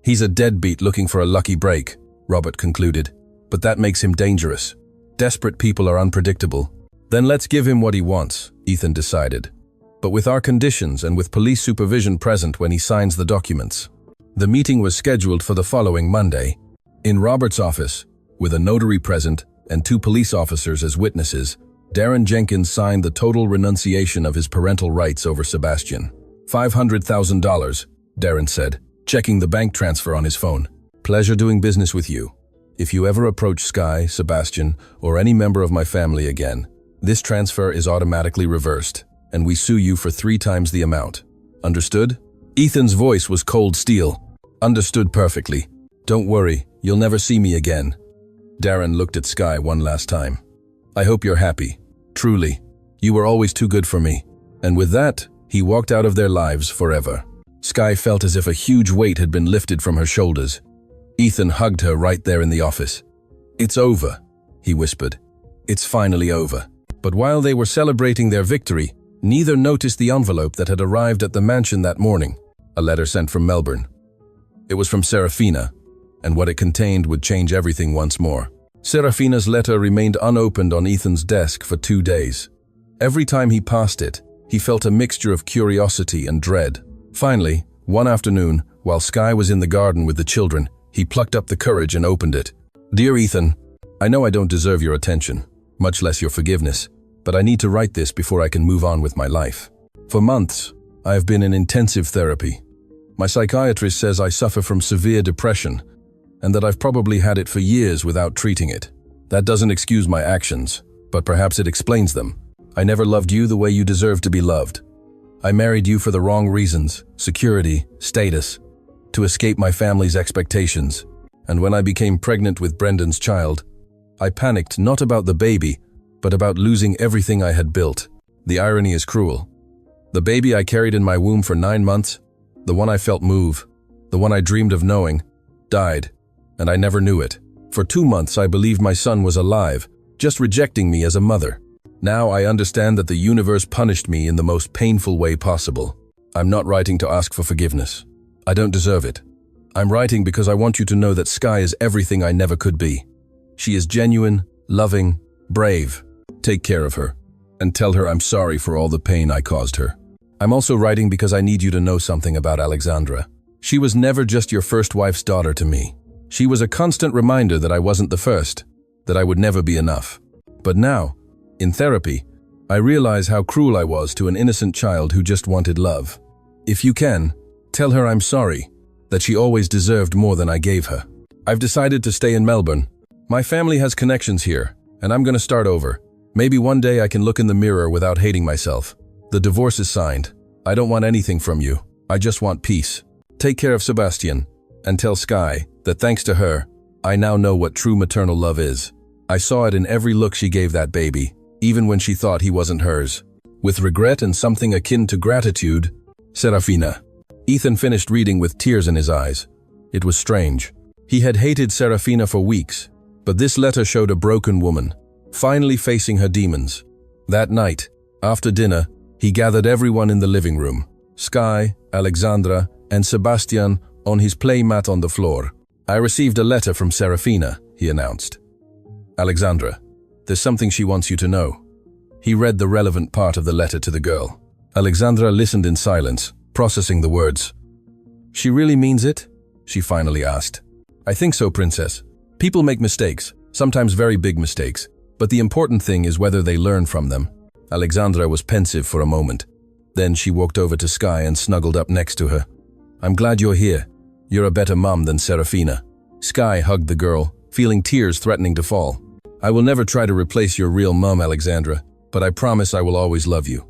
He's a deadbeat looking for a lucky break, Robert concluded. But that makes him dangerous. Desperate people are unpredictable. Then let's give him what he wants, Ethan decided. But with our conditions and with police supervision present when he signs the documents. The meeting was scheduled for the following Monday. In Robert's office, with a notary present and 2 police officers as witnesses, Darren Jenkins signed the total renunciation of his parental rights over Sebastian. $500,000, Darren said, checking the bank transfer on his phone. Pleasure doing business with you. If you ever approach Sky, Sebastian, or any member of my family again, this transfer is automatically reversed, and we sue you for 3 times the amount. Understood? Ethan's voice was cold steel. Understood perfectly. Don't worry, you'll never see me again. Darren looked at Sky one last time. I hope you're happy. Truly. You were always too good for me. And with that, he walked out of their lives forever. Sky felt as if a huge weight had been lifted from her shoulders. Ethan hugged her right there in the office. It's over, he whispered. It's finally over. But while they were celebrating their victory, neither noticed the envelope that had arrived at the mansion that morning, a letter sent from Melbourne. It was from Serafina, and what it contained would change everything once more. Serafina's letter remained unopened on Ethan's desk for 2 days. Every time he passed it, he felt a mixture of curiosity and dread. Finally, one afternoon, while Sky was in the garden with the children, he plucked up the courage and opened it. Dear Ethan, I know I don't deserve your attention, much less your forgiveness, but I need to write this before I can move on with my life. For months, I have been in intensive therapy. My psychiatrist says I suffer from severe depression, and that I've probably had it for years without treating it. That doesn't excuse my actions, but perhaps it explains them. I never loved you the way you deserve to be loved. I married you for the wrong reasons, security, status, to escape my family's expectations. And when I became pregnant with Brendan's child, I panicked not about the baby, but about losing everything I had built. The irony is cruel. The baby I carried in my womb for 9 months, the one I felt move, the one I dreamed of knowing, died, and I never knew it. For 2 months I believed my son was alive, just rejecting me as a mother. Now I understand that the universe punished me in the most painful way possible. I'm not writing to ask for forgiveness. I don't deserve it. I'm writing because I want you to know that Sky is everything I never could be. She is genuine, loving, brave. Take care of her, and tell her I'm sorry for all the pain I caused her. I'm also writing because I need you to know something about Alexandra. She was never just your first wife's daughter to me. She was a constant reminder that I wasn't the first, that I would never be enough. But now, in therapy, I realize how cruel I was to an innocent child who just wanted love. If you can, tell her I'm sorry, that she always deserved more than I gave her. I've decided to stay in Melbourne. My family has connections here, and I'm going to start over. Maybe one day I can look in the mirror without hating myself. The divorce is signed. I don't want anything from you. I just want peace. Take care of Sebastian, and tell Sky that thanks to her, I now know what true maternal love is. I saw it in every look she gave that baby, even when she thought he wasn't hers. With regret and something akin to gratitude, Serafina. Ethan finished reading with tears in his eyes. It was strange. He had hated Serafina for weeks, but this letter showed a broken woman, finally facing her demons. That night, after dinner, he gathered everyone in the living room, Sky, Alexandra, and Sebastian on his play mat on the floor. I received a letter from Serafina, he announced. Alexandra, there's something she wants you to know. He read the relevant part of the letter to the girl. Alexandra listened in silence, processing the words. She really means it? She finally asked. I think so, Princess. People make mistakes, sometimes very big mistakes, but the important thing is whether they learn from them. Alexandra was pensive for a moment. Then she walked over to Sky and snuggled up next to her. I'm glad you're here. You're a better mom than Serafina. Sky hugged the girl, feeling tears threatening to fall. I will never try to replace your real mom, Alexandra, but I promise I will always love you.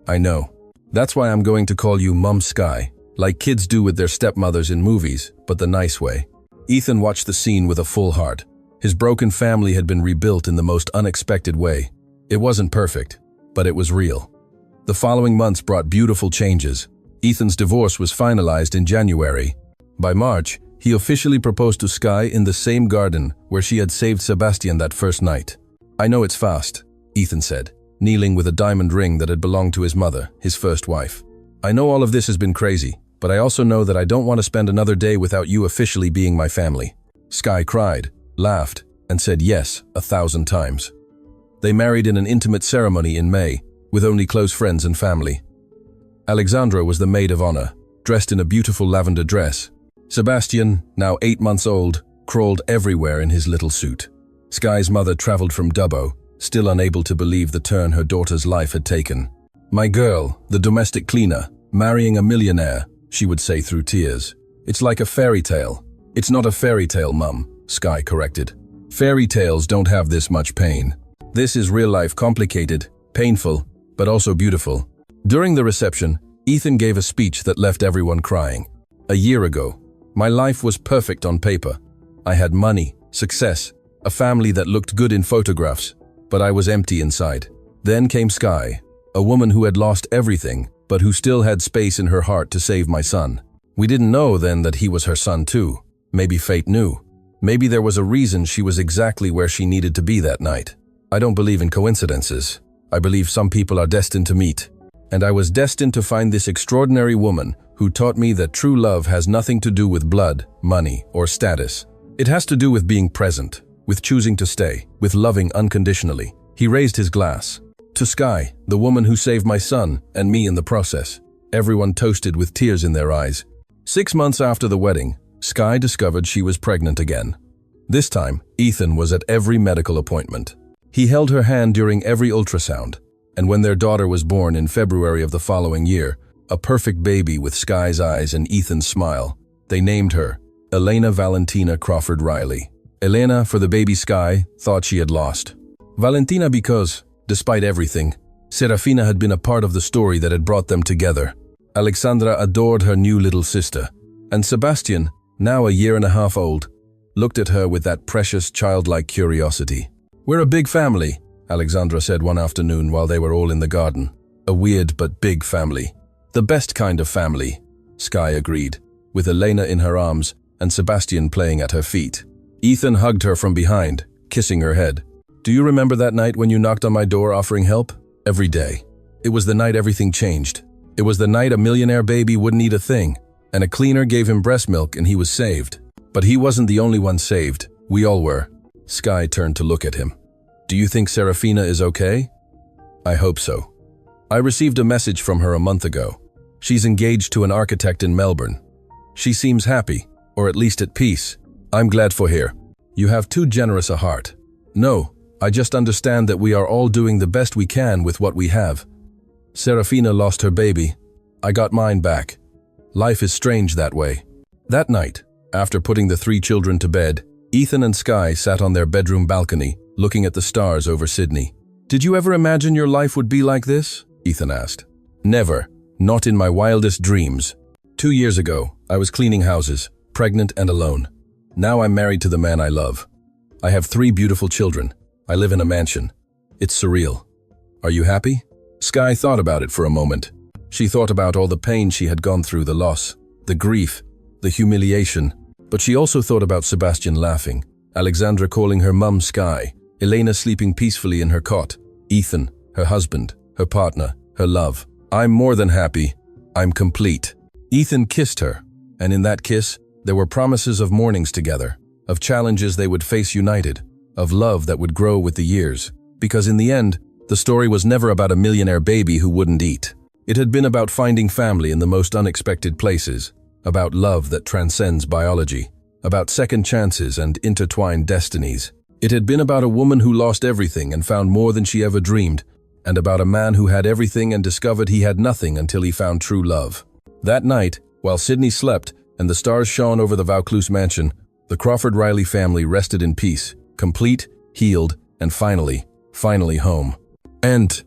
I know. That's why I'm going to call you Mum Sky, like kids do with their stepmothers in movies, but the nice way. Ethan watched the scene with a full heart. His broken family had been rebuilt in the most unexpected way. It wasn't perfect, but it was real. The following months brought beautiful changes. Ethan's divorce was finalized in January. By March, he officially proposed to Sky in the same garden where she had saved Sebastian that first night. "I know it's fast," Ethan said, kneeling with a diamond ring that had belonged to his mother, his first wife. "I know all of this has been crazy, but I also know that I don't want to spend another day without you officially being my family." Sky cried, laughed, and said yes 1,000 times. They married in an intimate ceremony in May, with only close friends and family. Alexandra was the maid of honor, dressed in a beautiful lavender dress. Sebastian, now 8 months old, crawled everywhere in his little suit. Sky's mother traveled from Dubbo, still unable to believe the turn her daughter's life had taken. "My girl, the domestic cleaner, marrying a millionaire," she would say through tears. "It's like a fairy tale." "It's not a fairy tale, Mum," Sky corrected. "Fairy tales don't have this much pain. This is real life, complicated, painful, but also beautiful." During the reception, Ethan gave a speech that left everyone crying. "A year ago, my life was perfect on paper. I had money, success, a family that looked good in photographs, but I was empty inside. Then came Sky, a woman who had lost everything, but who still had space in her heart to save my son. We didn't know then that he was her son too. Maybe fate knew. Maybe there was a reason she was exactly where she needed to be that night. I don't believe in coincidences. I believe some people are destined to meet. And I was destined to find this extraordinary woman who taught me that true love has nothing to do with blood, money, or status. It has to do with being present, with choosing to stay, with loving unconditionally." He raised his glass. "To Sky, the woman who saved my son, and me in the process." Everyone toasted with tears in their eyes. 6 months after the wedding, Sky discovered she was pregnant again. This time, Ethan was at every medical appointment. He held her hand during every ultrasound, and when their daughter was born in February of the following year, a perfect baby with Sky's eyes and Ethan's smile, they named her Elena Valentina Crawford Riley. Elena, for the baby Sky, thought she had lost. Valentina because, despite everything, Serafina had been a part of the story that had brought them together. Alexandra adored her new little sister, and Sebastian, now a year and a half old, looked at her with that precious childlike curiosity. "We're a big family," Alexandra said one afternoon while they were all in the garden. "A weird but big family. The best kind of family," Sky agreed, with Elena in her arms and Sebastian playing at her feet. Ethan hugged her from behind, kissing her head. "Do you remember that night when you knocked on my door offering help? Every day. It was the night everything changed. It was the night a millionaire baby wouldn't eat a thing, and a cleaner gave him breast milk and he was saved. But he wasn't the only one saved. We all were." Sky turned to look at him. "Do you think Serafina is okay?" "I hope so. I received a message from her a month ago. She's engaged to an architect in Melbourne. She seems happy, or at least at peace. I'm glad for her. You have too generous a heart." "No, I just understand that we are all doing the best we can with what we have. Serafina lost her baby. I got mine back. Life is strange that way." That night, after putting the 3 children to bed, Ethan and Sky sat on their bedroom balcony, looking at the stars over Sydney. "Did you ever imagine your life would be like this?" Ethan asked. "Never. Not in my wildest dreams. 2 years ago, I was cleaning houses, pregnant and alone. Now I'm married to the man I love. I have 3 beautiful children. I live in a mansion. It's surreal. Are you happy?" Sky thought about it for a moment. She thought about all the pain she had gone through, the loss, the grief, the humiliation. But she also thought about Sebastian laughing, Alexandra calling her mum Sky, Elena sleeping peacefully in her cot, Ethan, her husband, her partner, her love. "I'm more than happy. I'm complete." Ethan kissed her, and in that kiss, there were promises of mornings together, of challenges they would face united, of love that would grow with the years. Because in the end, the story was never about a millionaire baby who wouldn't eat. It had been about finding family in the most unexpected places, about love that transcends biology, about second chances and intertwined destinies. It had been about a woman who lost everything and found more than she ever dreamed, and about a man who had everything and discovered he had nothing until he found true love. That night, while Sydney slept and the stars shone over the Vaucluse mansion, the Crawford Riley family rested in peace, complete, healed, and finally home. And